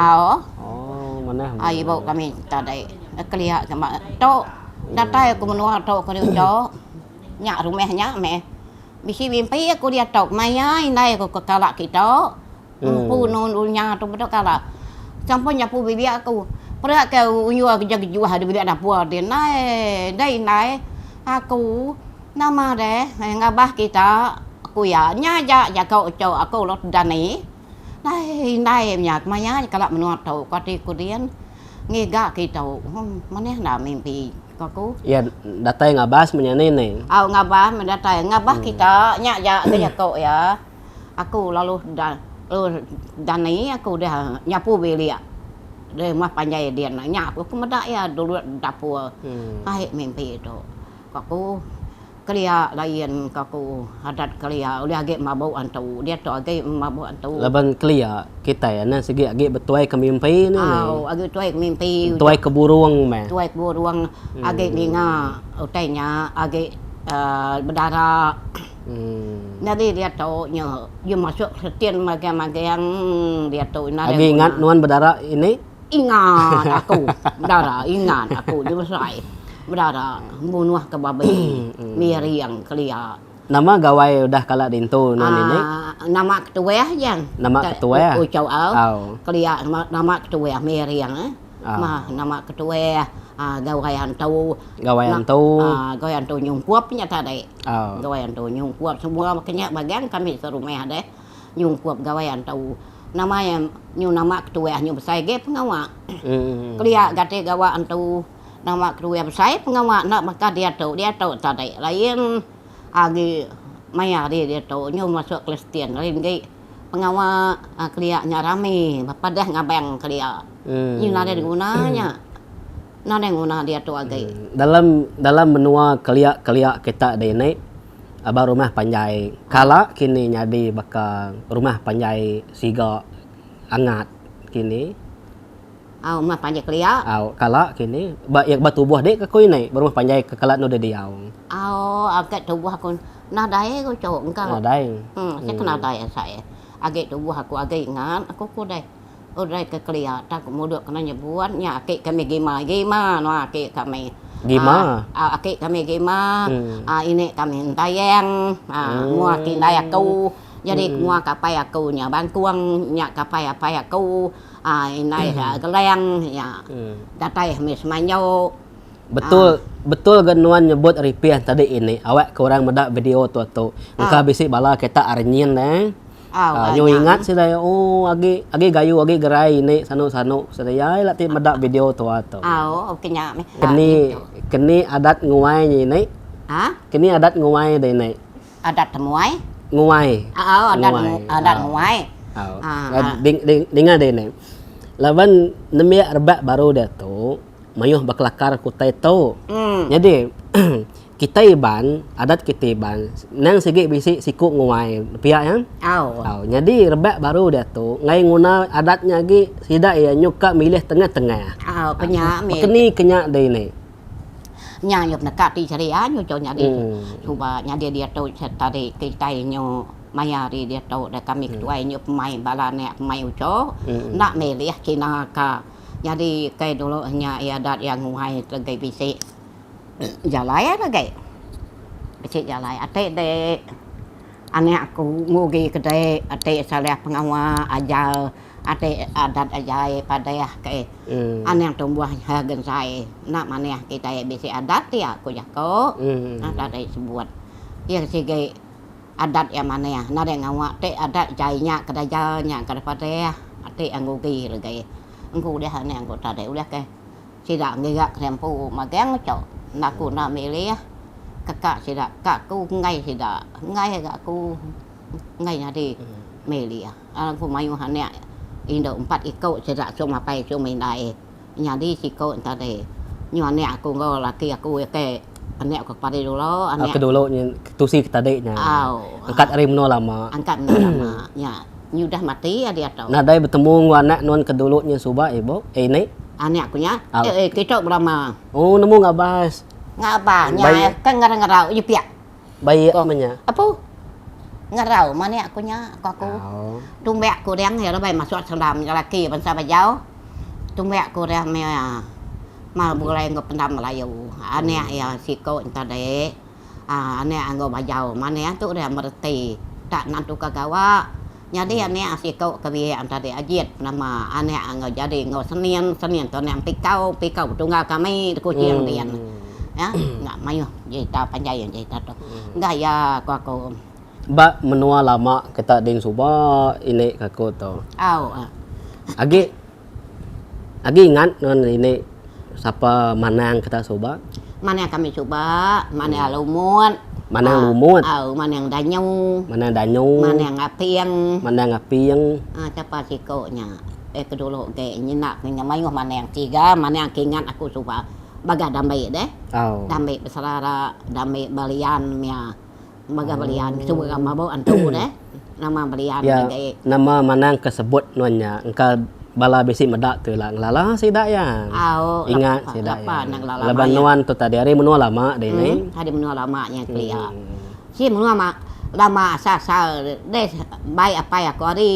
mana ibu kami tadi kelia kama to datai aku menua to ko dei ucuk nya rumahnya me bisi mimpi aku dia tok maya inai ko kalak kita pu non ulnya tu betul kala sampainya pu bibi aku pada ke unyu kerja jual ada bibi ada puas dia naik dai aku nama deh ngabah kita aku ya nyaja ya kau cau aku lot dani nai nya maya kalau menua tau kati kudian ngega kita mana nak mimpi aku ya datai ngabas menyane nih ngabah mendatai ngabah kita nyaja dia kau ya aku lalu dani aku dah nyapu belia dia mah panjai dia nyapu aku medak ya dulu dapur ai mimpi itu aku kelia lain aku adat kelia udah agak mabuk antu dia tu agak mabuk antu laban kelia kita ya na segi agak betuai ke mimpi ni agak tuai mimpi tuai ke burung meh tuai ke burung agak ninga utainya agak berdarah Jadi dia tahu nya dia masuk setien magang-magang dia tahu lagi ingat nuan berdarah ini ingat aku berdarah ingat aku dia besar berdarah bunuh ke babi miriang kelia nama gawai udah kalah dintu nuan ini nama ketua yang nama ketua ucau kelia nama ketua miriang mah nama ketua gawayan tu gawayan tu nyung kuap nya tadi gawayan tu nyung kuap semua makanya bagian kami serumah deh nyung kuap gawayan tu namanya nyung nama ketua nyung besai ge pengawa kelia gate gawayan tu nama ketua besai pengawa nak maka dia tu tadi lain agi maya dia tu nyung masuk Kristen lain ge pengawa kelia nya rame bapak dah ngabang kelia ini ada gunanya nguna dia tu agai. Dalam menua keliak kita di ini abah rumah panjai kala kini nyadi bakal rumah panjai siga angat kini Mah panjai kelia. kala kini yak batubuh dek kakoi nai rumah panjai ke kala no de diau Agak tubuh aku nah dai ko cok engkau. dai Saya kenal dai saya. Agak tubuh aku agak ingat aku dai. Dai ke kelia tak muduk kena nyebuatnya akik kami gima no akik kami. Gima? Akik kami gima. Ini kami tayang. Mua kinai aku. Jadi mua kapai aku nya bangkuang nya kapai aku. Inai geleng ya. Datai mis manyo. Betul genuan nyebut ripiah tadi ini. Awak kurang medak video tu. Engkau bisik bala kita arnyin nyo ingat sih dah agi gayu agi gerai ini sanu sedaya latih medak video tu atau. Kenya. Kini adat nguai ni. Kini adat nguai deh ni. Adat temuai? Nguai. Adat nguai. Dengar deh ni. Lawan nemia rebak baru dia tu mayuh baklakar kutai tu. Jadi kita iban adat kita iban nang segi bisi siku nguai pihak yang jadi rebak baru dia tu ngai nguna adatnya lagi sida ya nyuka milih tengah-tengah keni kenya deh ini nya nyup nak ti ceria nyu co nya di cuba nya dia tu tadi kita nyu mayari dia tu dah kami tuai nyu pemai balane pemai uco nak milih Cina ka jadi kai dulu nya adat yang nguai lagi bisi jalai lagi. Becik jalai. Atik dek. Anak aku ngugi kedai. Atik salah pengawal ajar. Atik adat ajai pada ya ke. Anak tumbuh hagen saya. Nak mana kita bisi adat ya aku jako. Adat sebut. Ya segi adat yang mana ya. Nada ngawak atik adat jainya kedai jalnya kedai pada ya. Atik ngugi lagi. Engku dia anak aku tadi udah ke. Tidak ngigak krempu magang cok. Naku nak milih kakak tidak kakku ngai tidak ngai aku ngai jadi milih aku mayu hanya Indo 4 ikut tidak cuma pai cuma indai jadi siko tadi nyuane aku ngol laki aku ke anak aku pada dulu anak dulu tusi tadi nya angkat hari menua lama ya nyudah mati ya dia tahu nah dai bertemu anak non kedulunya suba ibu ini anak aku nya kita berama nemu nggak bahas nya kan ngarau je piak bayi apanya apa ngarau mana aku nya aku tung bek aku yang ya bay masuk selam laki bangsa bajau tung bek aku dia ma boleh ngop pendam Melayu anak ya siko tadi anak ngop bajau mana tu dia merti tak nantu kagawa jadi anak siko kebiasaan tadi ajit nama anak ngop jadi ngop Senin tu yang pikau tunggal kami kucing dian ya nggak mayu cerita panjai cerita tu nggak ya aku Mbak menua lama kita ding suba ini kaku tu agi ingat non ini siapa manang kita suba mana kami coba mana lumut mana yang danyu mana ngapiang siapa sikonya kedulu kayak nyenak mayu mana yang tiga mana yang kingat aku coba baga damai deh. Damai besar damai balian mia. Baga balian coba mabau antu deh. Nama balian ya, nama manang kesebut nuannya. Engkau bala besi medak tu lah. Lala sidak ya. Ingat sidak ya. Leban nuan tu tadi hari menua lama deh ni. Hari menua lamanya kelia. Si menua lama asal deh baik apa ya kau hari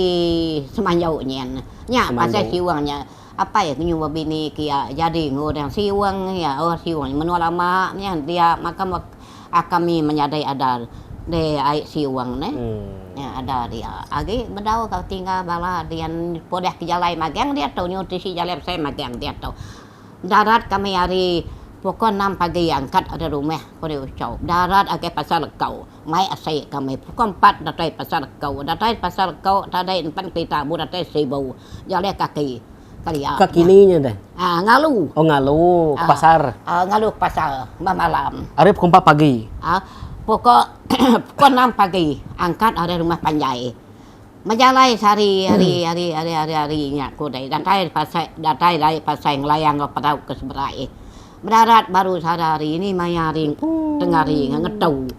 semanjau nyen. Nya pasal siwangnya. Apa ya nyu bini kia jadi ngorang siwang ya siwang menua lama nya dia maka kami menyadari ada de ai siwang ne ya ada dia agi bedau kau tinggal bala dian podah ke jalai magang dia tahu nyu si jalai saya magang dia tahu darat kami hari pukul 6 pagi angkat ada rumah pada ucau darat agak pasar kau mai asai kami pukul 4 datai pasar kau tadai 4 kita bu datai 1000 jalai kaki kininya deh. Ngalu. Ngalu pasar. Ngalu pasar malam. Arif pukul 4 pagi. Pukul 6 pagi angkat ada rumah panjai. Majalai hari-harinya aku dai datai pasai ngelayang ke padau ke seberai. Mendarat baru sadari ini mayaring tengari ngetu.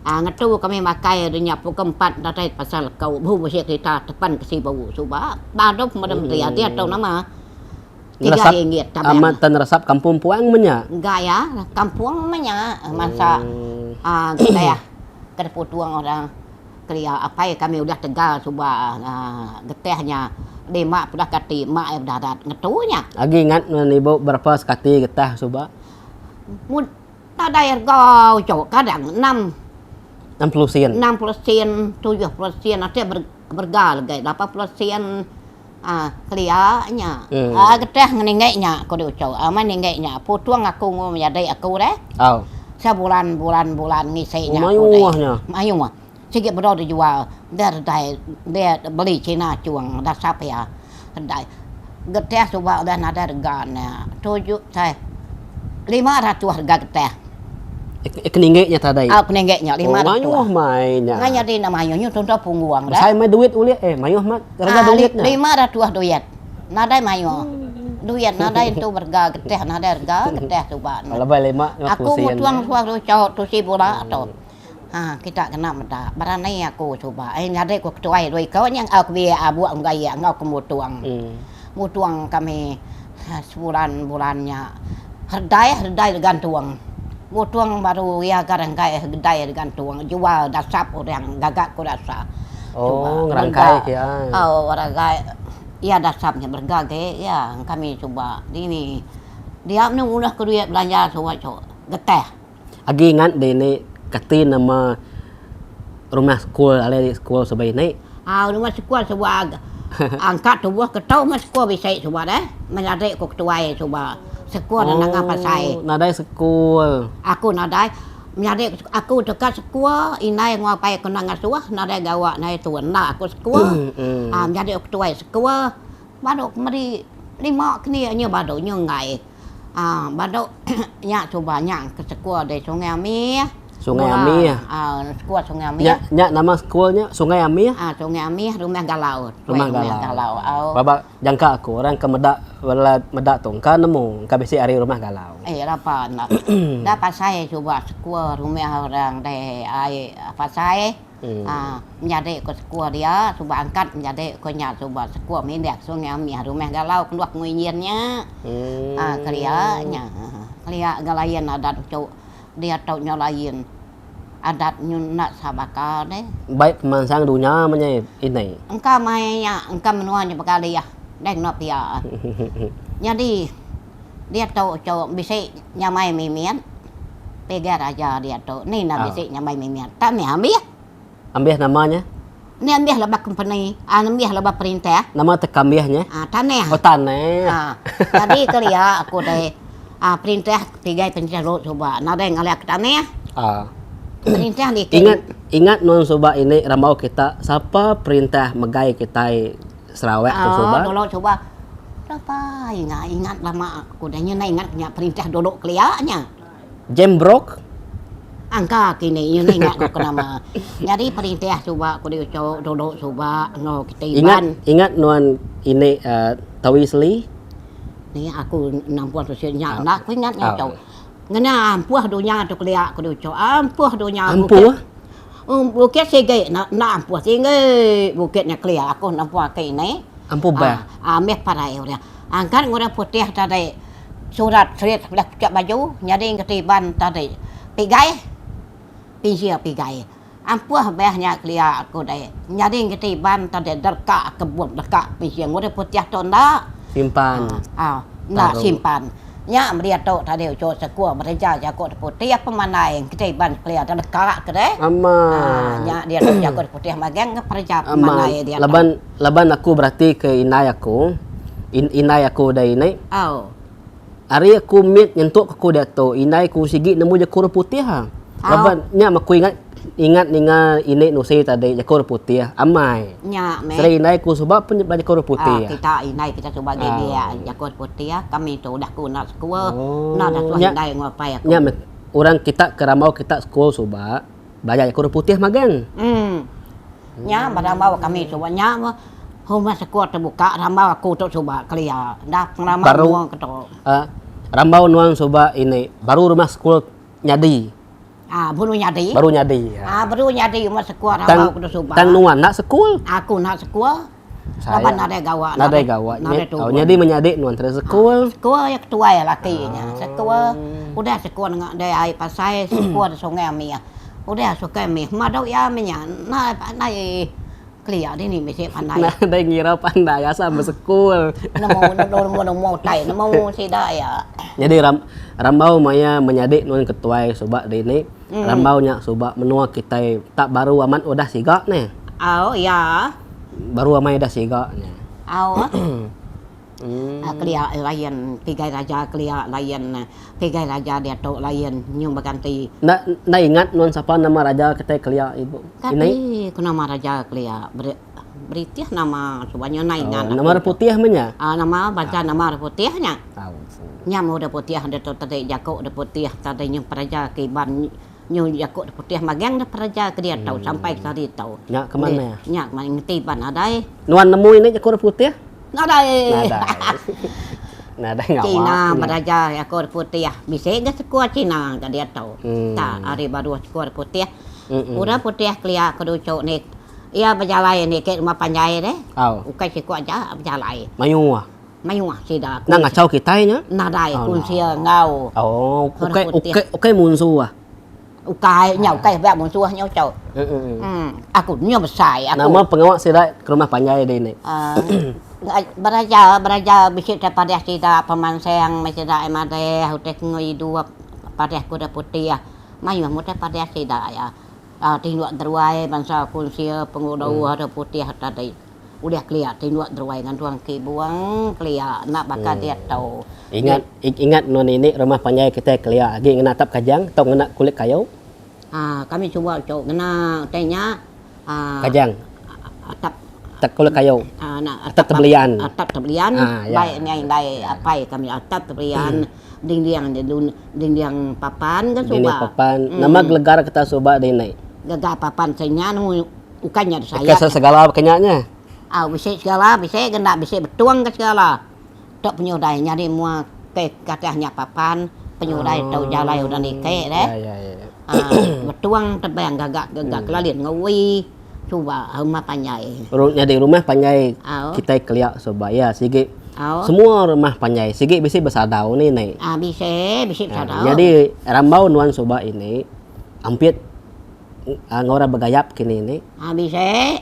Ngetu kami makai dunia pukul 4 datai pasal kau bu musik kita depan ke si bau suba. Badok madam dia tahu nama. 3 ringgit tabang. Amat resap kampung puang menya. Enggak ya, kampung menya masa kita ya kedeputuang orang kerja apa ya kami udah tegal coba getehnya 5 sudah kati mak yang darat ngetunya. Lagi ingat ibu berapa sekati getah coba? Mud tak ada kau cok kadang 60 sen. 60 sen, 70 sen, ada bergal gay 80 sen kelianya. Geteh ngenengeknya kau cok, aman nengeknya. Putuang aku ngomong aku deh. Oh. Sebulan ngisainya. Mayuahnya. Mayuah. Sikit berdoa dijual, dia beli Cina cuang, dah siapa ya, dah geteh coba dah ada reganya, 500 harga geteh. Keninggeknya tadi. Keninggeknya 500. Mayuah mainnya. Nganya di namanya contoh pungguang dah. Saya main duit ulit mayuah mat harga duitnya. 500 duit. Nada mayuah. Duit nada itu berga geteh nada harga geteh coba. Lebih 50 aku mau tuang suatu cowok tu si bola atau kita kena menda barang aku coba nyadai ku ketua doi kau yang aku biar abu gaya ngau ke mutuang kami sebulan-bulannya herdai gantuang mutuang baru ya garangkai herdai gantuang jual dasap orang gagak ku rasa ngerangkai ya orang ya dasapnya bergagai ya kami coba ini dia udah kedua belanja coba geteh agi ingat deh ini kati nama rumah sekolah ala di sekolah sebaik naik. Rumah sekolah sebuah angkat sebuah ketau mas sekolah bisa sebuah deh. Menyadai ku ketua sebuah sekolah dan apa saya. Nadai sekolah. Aku nadai menyadai aku dekat sekolah inai ngapai kena ngasuah nadai gawa nai tuan nak aku sekolah. Menyadai ketua sekolah badok mari 5 kini nya badok nya ngai. Badok nya coba nya ke sekolah dari Sungai Amir. Sungai Amir. Sekolah Sungai Amir. Nya nama sekolahnya Sungai Amir. Sungai Amir Rumah Galau. Rumah Galau. Baba jangka aku orang ke medak tongkan nemu ka bisi ari Rumah Galau. Apa nak. Dapat saya coba sekolah rumah orang deh apa saya. Menjadi ke sekolah dia coba angkat menjadi ke nya coba sekolah mendak Sungai Amir Rumah Galau keluar ngunyirnya. Kalianya. Kalia galayan adat cok dia tahu nyalain adat nyunat sabaka deh. Baik pemansang dunia menye ini. Engkau mainnya, engkau menuanya bekali ya, deng nop ya. Jadi dia tahu cowok bisa nyamai mimian, pegar aja dia tahu. Nih nak bisa nyamai mimian, tak nih ambil namanya. Ini ambil lebah company, ambil lebah perintah. Nama tekambiahnya? Tanah. Oh tanah. Jadi kerja aku deh. Perintah 3 perintah lo coba nada yang ngaliak tanah. Perintah ni ingat non soba ini ramau kita siapa perintah megai kita Sarawak tu soba. Dulu coba. Apa ingat lama aku dah ingat perintah dulu keliaknya. Jembrok. Angka kini ingat aku nama. Jadi perintah coba aku dia dulu coba no kita ingat nuan ini Tawisli. Ni aku nampuh tu nya nak aku ingatnya cau. Ngena ampuh dunia tu keliak aku cau. Ampuh dunia ampuh. Bukit sege nak ampuh sege bukitnya keliak aku nampuh ke ini. Ampuh ba. Ameh parai dia. Angkat ngora putih tadi surat belah cak baju nyari ketiban tadi. Pigai. Pinsia pigai. Ampuh bahnya keliak aku dai. Nyari ketiban tadi derka kebun derka pinsia ngora putih tu ndak. Simpan. Nak simpan. Nya dia tahu tadi cok sekolah mereka jago putih apa mana yang kita iban kelihatan dekat kedai. Nya dia jago putih magang kerja mana dia. Laban aku berarti ke inai aku. Inai aku dah inai. Ari aku mit nyentuk aku dia tu. Inai aku sigi nemu jakor putih ha. Laban nya aku ingat ninga ini nusi tadi jakor putih amai. Nya me. Sering inai ku sebab pun jakor putih. Kita inai kita coba dia jakor putih kami tu dah ku nak sekolah. Nak dah suai inai ngapai aku. Nya orang kita keramau kita sekolah sebab belajar jakor putih magang. Nya rambau kami coba nya Hôm sekolah terbuka rambau aku tu coba kelia. Dah rambau Baru- nuang keto. Rambau nuang coba ini baru rumah sekolah nyadi. Baru nyadi. Baru nyadi. Ya. Baru nyadi rumah sekolah Tang rambau aku tu coba. tang nuan nak sekolah. Aku nak sekolah. Saya Laban ada gawa. nada gawa. Nada tu. Nyadi menyadi nuan terus sekolah. Sekolah yang ketua ya lakinya. Sekolah udah sekolah dengan ada air pasai sekolah di sungai mi. Udah sungai mi. Madau ya mi nya. Na kelia ni mesti pandai. Nada ngira pandai asal sekolah. Namo tai namo sida ya. Jadi rambau maya menyadi nuan ketua soba ini. Rambau nya soba menua kita tak baru aman udah siga nih. Ya. Baru amai dah siga nih. Kelia layan tiga raja kelia layan tiga raja dia tok layan nyum berganti. Nak ingat nuan siapa nama raja kita kelia ibu? Tapi nama raja kelia beritiah nama sebanyak naingan. Nama putih menya? Nama baca nama putihnya. Tahu. Nyam udah putih ada tu tadi jago udah putih tadi nyum praja kiban nyum jago udah putih magang dah praja ke dia tahu sampai tadi tahu. Nyak kemana ya? Nyak main tiban ada. Nuan nemu ini jago putih? Ada. Nada ngawak. Cina beraja jago putih. Bisa enggak sekolah Cina ke dia tahu. Tak hari baru sekolah putih. Udah putih kelia keducuk ni. Ia berjalan ni ke rumah panjai deh. Ukai sekolah aja berjalan. Mayu ah. Mayu sida. Nang ngacau kita nya? Nadai kunsia ngau. Ukai munsu ah. Ukai nyau ukai bak munsuh nyau cau. Aku nyau besar aku. Nama pengawal sida ke rumah panjai deh ini. Beraja bisik daripada sida pemansang sida emade hutek ngoi dua pada kuda putih. Mayu muda pada sida ya. Tinduak teruai bangsa kunsia pengudau ada putih tadi. Udah kelia tinduak teruai dengan tuang ki buang kelia nak bakal dia tahu. Ingat non ini rumah panjai kita kelia lagi ngena atap kajang atau ngena kulit kayu? Kami coba ngena tanya Kajang. atap Kulit kayu. Atap tebelian. Atap tebelian. Baik ni dai apa kami atap tebelian. Dinding papan kan Ini coba. papan. Nama gelar kita coba deh ini. Gagah papan saya nu ukanya saya. Kesel segala kenyanya. Bisa segala, bisa kena bisa betuang ke segala. Tok penyudai nyari mua ke katanya papan, penyudai tau jalan udah nikah deh. Betuang tebang gagak kelalian ngawi. Coba rumah panjai. Jadi rumah panjai kita kelia coba ya sige. Semua rumah panjai sige bisa besadau nih nih. Bisa besadau. Jadi rambau nuan coba ini hampir ngora begayap kini ini. Bisa.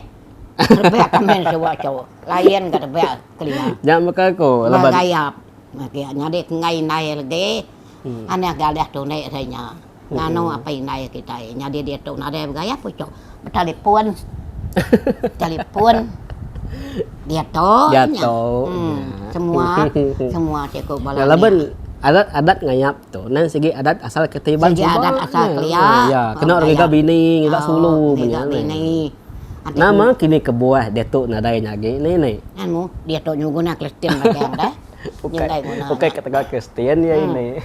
Terbeak kami coba cowok. Lain ke terbeak kelia. Jangan maka ko laban gayap. Makanya dek ngai nai lagi. Anak galah tu naik saya. Ngano apa nai kita. Nyadi dia tu nade gayap cowok. Bertelepon. Telepon. Dia tu. Semua cekuk balai. Laban adat ngayap tu. Nan segi adat asal ketiban segi adat asal kelia. Ya, kena orang bini, ngida sulu punya. Bini. Nama kini kebuah dia tu nadai nyagi ni. Anu dia tu nyuguna Kristen lagi dah. Oke kata Kristen ya ini.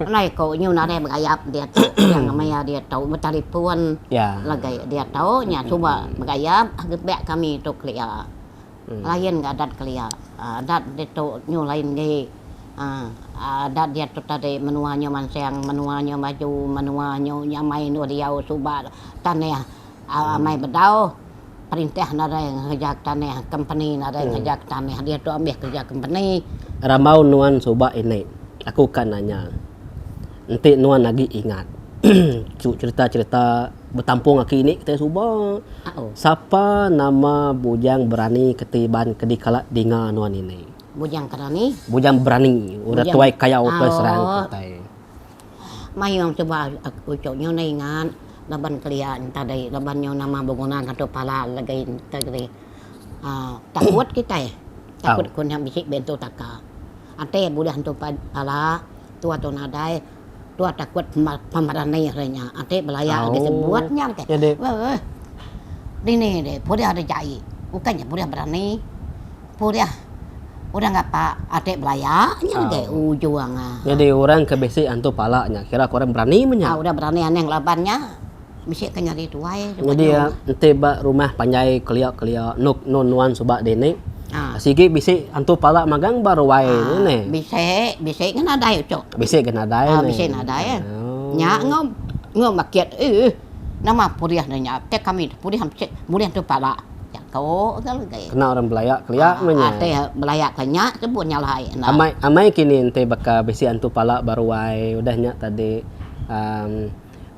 Lai kau nyu nadai bergayap dia tu yang namanya dia tahu bertelepon. Ya. Lagi dia tahu nya coba bergayap gebek kami tu kelia. Lain enggak adat kelia. Adat dia tu nyu lain ge. Adat dia tu tadi menuanya mansang, menuanya maju, menuanya nyamai nu dia subat tanah amai bedau. Perintah nada yang ngejak tanah company nada yang ngejak tanah dia tu ambil kerja company. Ramau nuan coba ini aku kan nanya nanti nuan lagi ingat cerita-cerita bertampung lagi ini kita coba siapa nama bujang berani ketiban kedikala dinga nuan ini bujang kerani bujang berani udah tuai kaya udah serang kita mai yang coba aku coknya ingat laban kalian tadi laban yang nama bangunan atau pala lagi tadi takut kita takut kun yang bisik bento taka ante budak tu pala tua tu nadai tua takut pamarane renya ante belaya kita buatnya ke ini deh boleh ada jai bukannya boleh berani boleh udah nggak pak ate belayanya ke ujung jadi orang kebesi antu palanya kira orang berani menya udah berani aneh labannya Bisik kan nyari tuai. Jadi ente ba rumah panjai kelia nuk nuan subak dene. Ah. Sige bisik antu pala magang baru wae ne. Bisik kan ada yo cok. Bisik kena dai ne. Bisik ada ya. Nya ngom makiat nama puriah nya te kami puriah cek puriah tu pala. Ya kau kan kayak. Kena orang Belayak kelia menya. Te belayak kanya sebut nyalai. Amai kini ente baka bisik antu pala baru wae udah nya tadi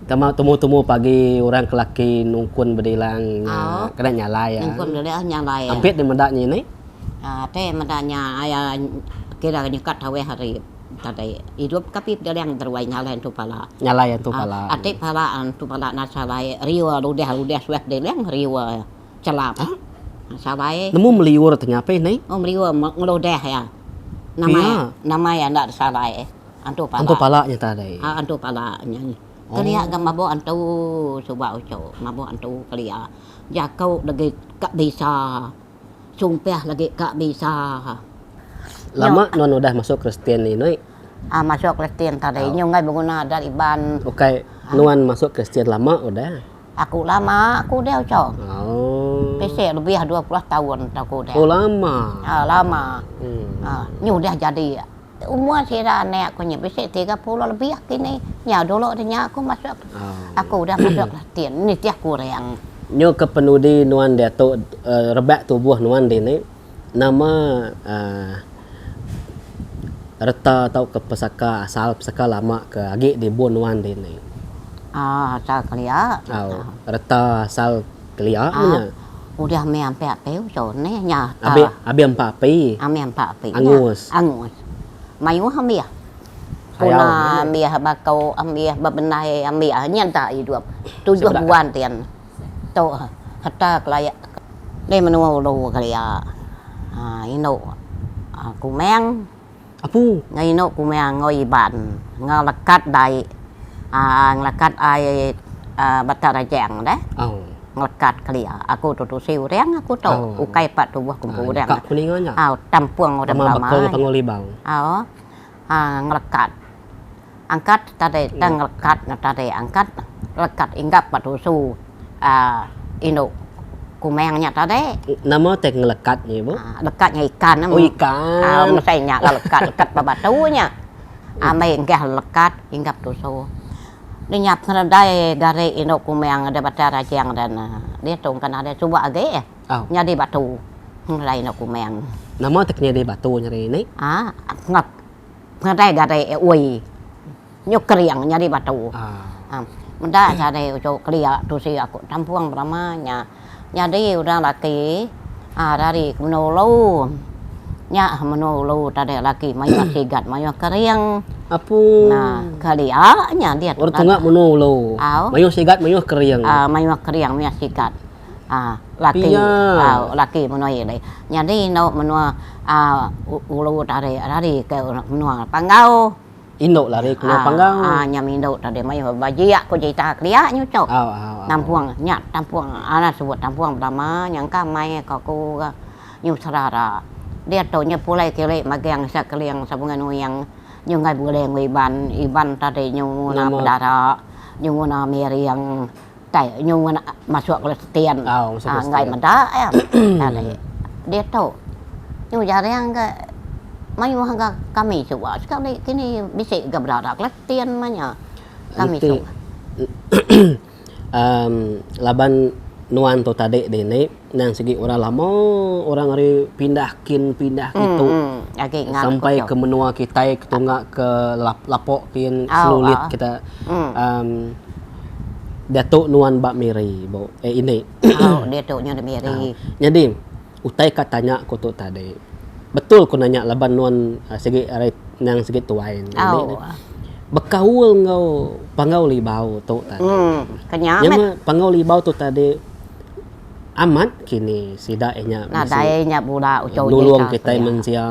temu pagi orang kelaki nungkun bedilang kena nyala ya. Nungkun bedilang nyala ya. Ampit di medaknya ini. Te medaknya ayah kira nyekat hawe hari tadi hidup tapi bedilang terwai nyala tu pala. Nyala tu pala. Ate pala tu pala nasalai riwa ludah swab bedilang riwa celap. Nasalai. Nemu meliur ternyata ini. Oh meliur ngeludah ya. Nama ya ndak salai. Antu pala nya tadi. Antu pala nya. Kelia gam mabo antu coba uco mabo antu kelia jakau lagi kak bisa sumpah lagi kak bisa lama non udah masuk Kristen ini masuk Kristen tadi nyungai berguna dari ban oke nuan masuk Kristen lama udah aku deh uco PC lebih 20 tahun aku deh lama lama udah jadi umur saya nek aku nyampe 30 lebih kini ya dulu nya aku masuk aku udah masuk latihan ini tiap kurang nyo kepenudi nuan datuk rebak tubuh nuan dini nama reta atau ke pesaka asal pesaka lama ke agi di bon nuan dini asal kelia reta asal kelia nya udah me ampe apeu sone nya abi ampa api angus mayu ambiah kuna ambiah bakau ambiah babenai ambiah nyanta hidup 7 bulan tian to hatta kelaya le menu lo kelaya ino kumeng apu ngai no kumeng ngoi ban ngalakat dai ngalakat ai batara jang deh ngalakat kelia aku tu siu reng aku to ukai pat tubuh kumpu reng kak kuninganya tampuang udah lama pangolibang ngelekat angkat tadi ngelekat tadi angkat lekat inggap batu su ino kumengnya tadi nama tek ngelekat nih bu lekatnya ikan ikan misalnya lekat batunya amai enggak lekat inggap tusu dinyap ngeredai dari ino kumeng ada batara jang dan dia tungkan ada coba age nyadi batu ngeredai ino kumeng nama teknya di batu nyari ini ngeredai gade uy nyuk keriang nyadi batu menda cari ucok kelia tusi aku tampuang beramanya nyadi udah laki dari menolong nya menolong tadi laki mayu sigat mayu keriang apu nah kelia nya dia orang tunggak menolong mayu sigat mayu keriang mayu sigat laki menoi deh jadi no menua ulu dari ke menua panggau Indo lari ke panggang nyam Indo tadi mayu bajia ko cerita kelia nyu cok tampuang nya tampuang ana sebut tampuang pertama nyangka mai ko nyu sarara dia taunya pulai kele magang sakeliang sabungan yang ngai boleh iban tadi nyu na pedara nyu na meri yang tai nyu masuk Kristen ngai meda ya tadi dia tahu nyu jarang ke mayu hangga kami coba sekali kini bisa berada Kristen manya kami coba laban nuan to tadi dene nang segi orang lama orang hari pindah gitu sampai ke menua kita ketunggak ke lapok kin selulit kita datuk nuan Mbak Miri ini datuknya Miri jadi utai katanya ko to tadi betul ko nanya laban nuan segi nang segi tuain ini bekaul ngau pangau libau to tadi kenyamet pangau libau to tadi amat kini sida enya daenya budak ucau nulung kita manusia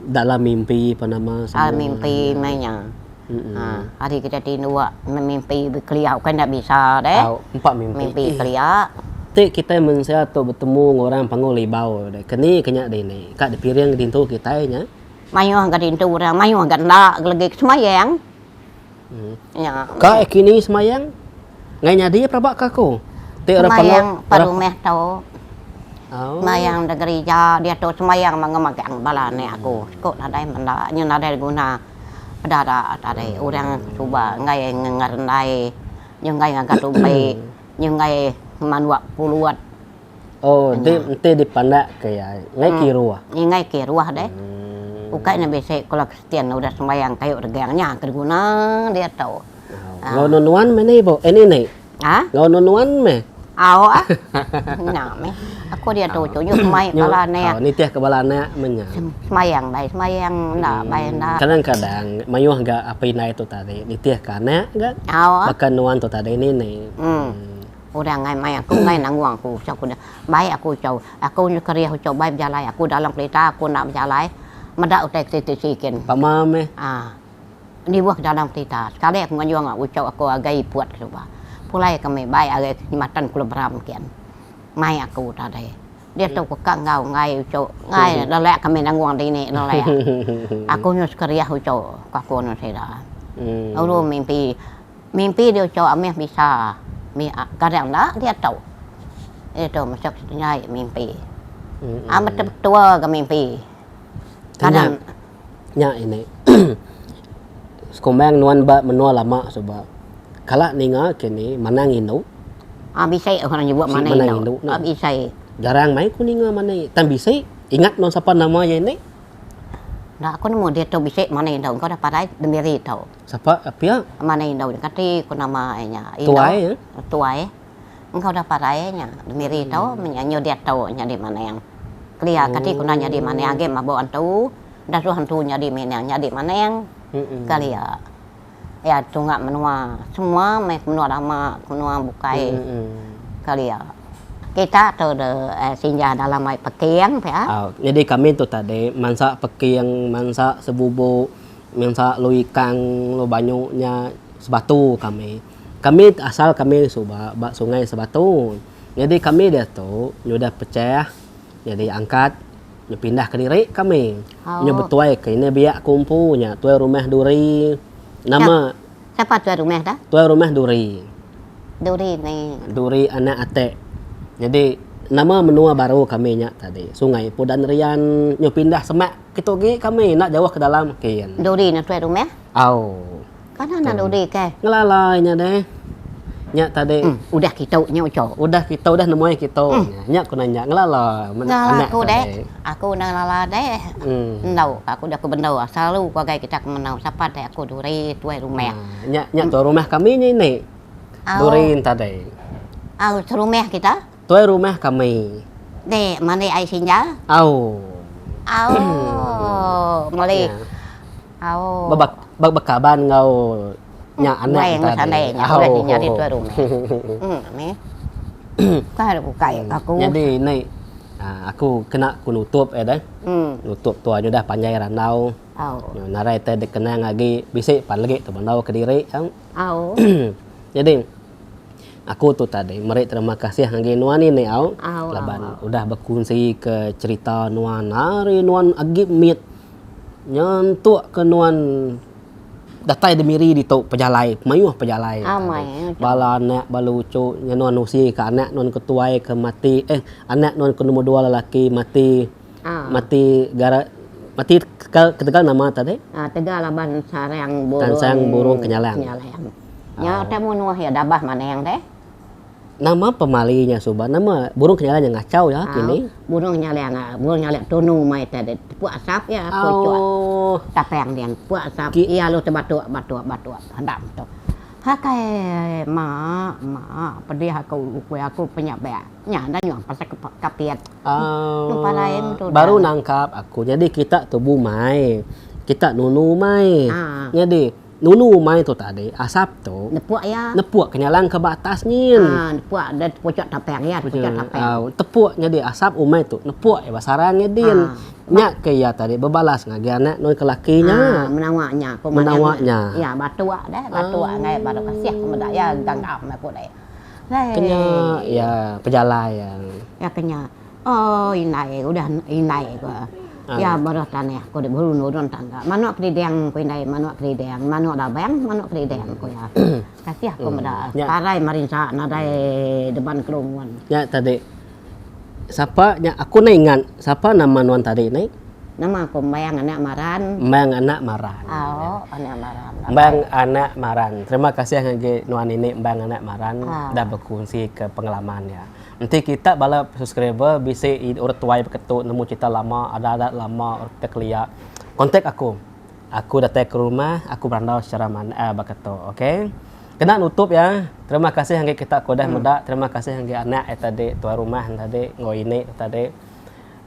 dalam mimpi panama mimpi mainnya hari kita tinua mimpi berkeliau kan tak bisa deh empat mimpi kelia kita manusia tu bertemu orang pangau libau deh kini kenyak deh ni kak dipiring dintu kita nya mayu hangga dintu orang mayu hangga ndak lagi semayang kak kini semayang Ngai nyadi prabak kaku. Te ora Semayang parumeh tau. Oh. Semayang da gereja dia tu semayang mangamagang balane aku. Kok nadai manda nyu nadai guna pedara tadi orang cuba ngai ngarandai nyu ngai ngatumpai nyu ngai manwa puluat. Oh, te dipandak kayak ngai kirua. Ngai ke ruah deh. Ukai na bese kalau Kristian udah sembahyang kayu regangnya kerguna dia tahu. Ngononuan me ni bo. Ini nih. Ah? Ngononuan me. Aw ah. Nah, aku dia tahu cuy semai bala ne. Ni teh kebalana menya. Sembayang na bay na. Kadang-kadang mayuh ga api na itu tadi. Ni teh kana ga. Aw ah. Bahkan nuan tu tadi ni nih. Udah ngai mai aku ngai nangguang aku cau aku baik aku cau aku nyukaria cau baik berjalan aku dalam kereta aku nak berjalan medak utai kereta sikin. Pama me. Di buah dalam kereta. Sekali aku nganyuang aku cau aku agai puat coba. Pulai kami baik agai nyimatan kula beram kian. Mai aku tadi. Dia tahu aku ngau ngai cau ngai lalek kami nangguang di ni lalek. Aku nyukaria cau aku no seda. Aku mimpi dia cau ameh bisa kadang dah dia tahu itu masuk nyai mimpi amat tua ke mimpi kadang nya ini sekomang nuan ba menua lama coba kala ninga kini manang inu bisa orang nyebut mana inu bisa jarang main kuninga mana tan bisa ingat non siapa namanya ini nah aku nemu dia tahu bisa mana inu kau dapat ai demi tahu siapa apa mana inu kati ku namanya tuai tuai engkau dapat ainya demi tahu menyanyi dia tahu nya di mana yang kelia kati ku nanya di mana yang game mabok antu dah suhan tu nya di mana nya di mana yang kelia ya tunggak menua semua menua lama menua bukai kelia kita tu sinja dalam mai pekiang ya. Jadi kami tu tadi mansa pekiang, mansa sebubu, mansa lo ikan, lo banyaknya sebatu kami. Kami asal kami suba sungai sebatu. Jadi kami dia tu sudah pecah, jadi angkat, pindah ke diri kami. Nya betuai ke ini biak kumpunya, tuai rumah duri. Nama siapa tuai rumah dah? Tuai rumah duri. Duri ni. Duri anak ate. Jadi nama menua baru kami nya tadi. Sungai Pudan Rian nyo pindah semak kita gi kami nak jauh ke dalam kian. Duri na tuai rumah? Kana na duri ke? Ngelalai nya deh. Nya tadi udah kita nya uco. Udah kita udah nemuai kita. Nya ku nanya ngelalai anak aku deh. Aku na lala deh. Ndau aku dah ke bendau selalu pakai kita menau siapa deh aku duri tuai rumah. Nya tuai rumah kami nya ini. Durin tadi. Rumah kita? Tuai rumah kami. Dek, mana ai sinja? Mali. Bakaban ngau nya anak tadi. Udah nyari tuai rumah. Ni. Kan ada bukai aku. Jadi ni aku kena ku nutup dah. Nutup tuanya dah panjai ranau. Narai teh dikenang lagi bisik pan lagi tu bandau ke diri. Jadi aku tu tadi meri terima kasih hangge nuan ini laban udah berkongsi ke cerita nuan hari nuan agip mit nyentuk ke nuan datai demiri di tok pejalai mayuh pejalai bala anak balucu nuan usi ke anak nuan ketuai ke mati anak nuan ke nombor 2 lelaki mati mati ketegal nama tadi tegal laban sarang burung kenyalang nya temu nuah ya dabah mana yang deh nama pemalinya suba nama burung kenyalang yang ngacau ya kini burung nyaleng tunu mai tadi puak asap ya puak tapeng yang puak asap iya lo batu handam tu hakai ma pedih aku penyabak nya dan yang pasal kapiat lupa lain tu baru nangkap aku jadi kita tubuh mai kita nunu mai jadi nunu mai tu tadi asap tu nepuak kenyalang ke batasnya nepuak dan pocok tapeng ya pocok tapeng tepuak jadi asap umai tu nepuak basarannya din nya ke ya tadi bebalas ngagi anak non ke lakinya menawaknya ya batua ngai baru kasih kemudak ya gangam aku deh kenya ya pejalan ya kenya inai udah inai gua ya baru tanya aku di bulu nurun tangga manuk krideng ku inai manuk krideng manuk dabeng manuk krideng ku ya kasih aku meda. Ya. Parai marinsa nadai depan kerumunan. Ya tadi. Siapa nya aku na ingat siapa nama nuan tadi nih? Nama aku Bayang Anak Maran. Bang Anak Maran. Oh, Anak Maran. Bang Anak Maran. Terima kasih yang nuan ini Bang Anak Maran dah berkongsi ke pengalamannya. Nanti kita bala subscriber bisa urut tuai beketu nemu cerita lama, ada lama urut kelia. Kontak aku. Aku datang ke rumah, aku berandau secara mana beketu, okey? Kena nutup ya. Terima kasih yang kita kodah muda. Terima kasih yang anak tadi tuan rumah tadi ngoine tadi.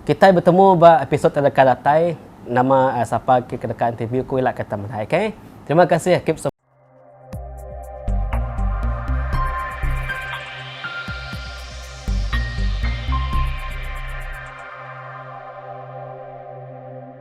Kita bertemu ba episod terdekat datai. Nama siapa ke dekat interview ku ilak kata okey. Terima kasih keep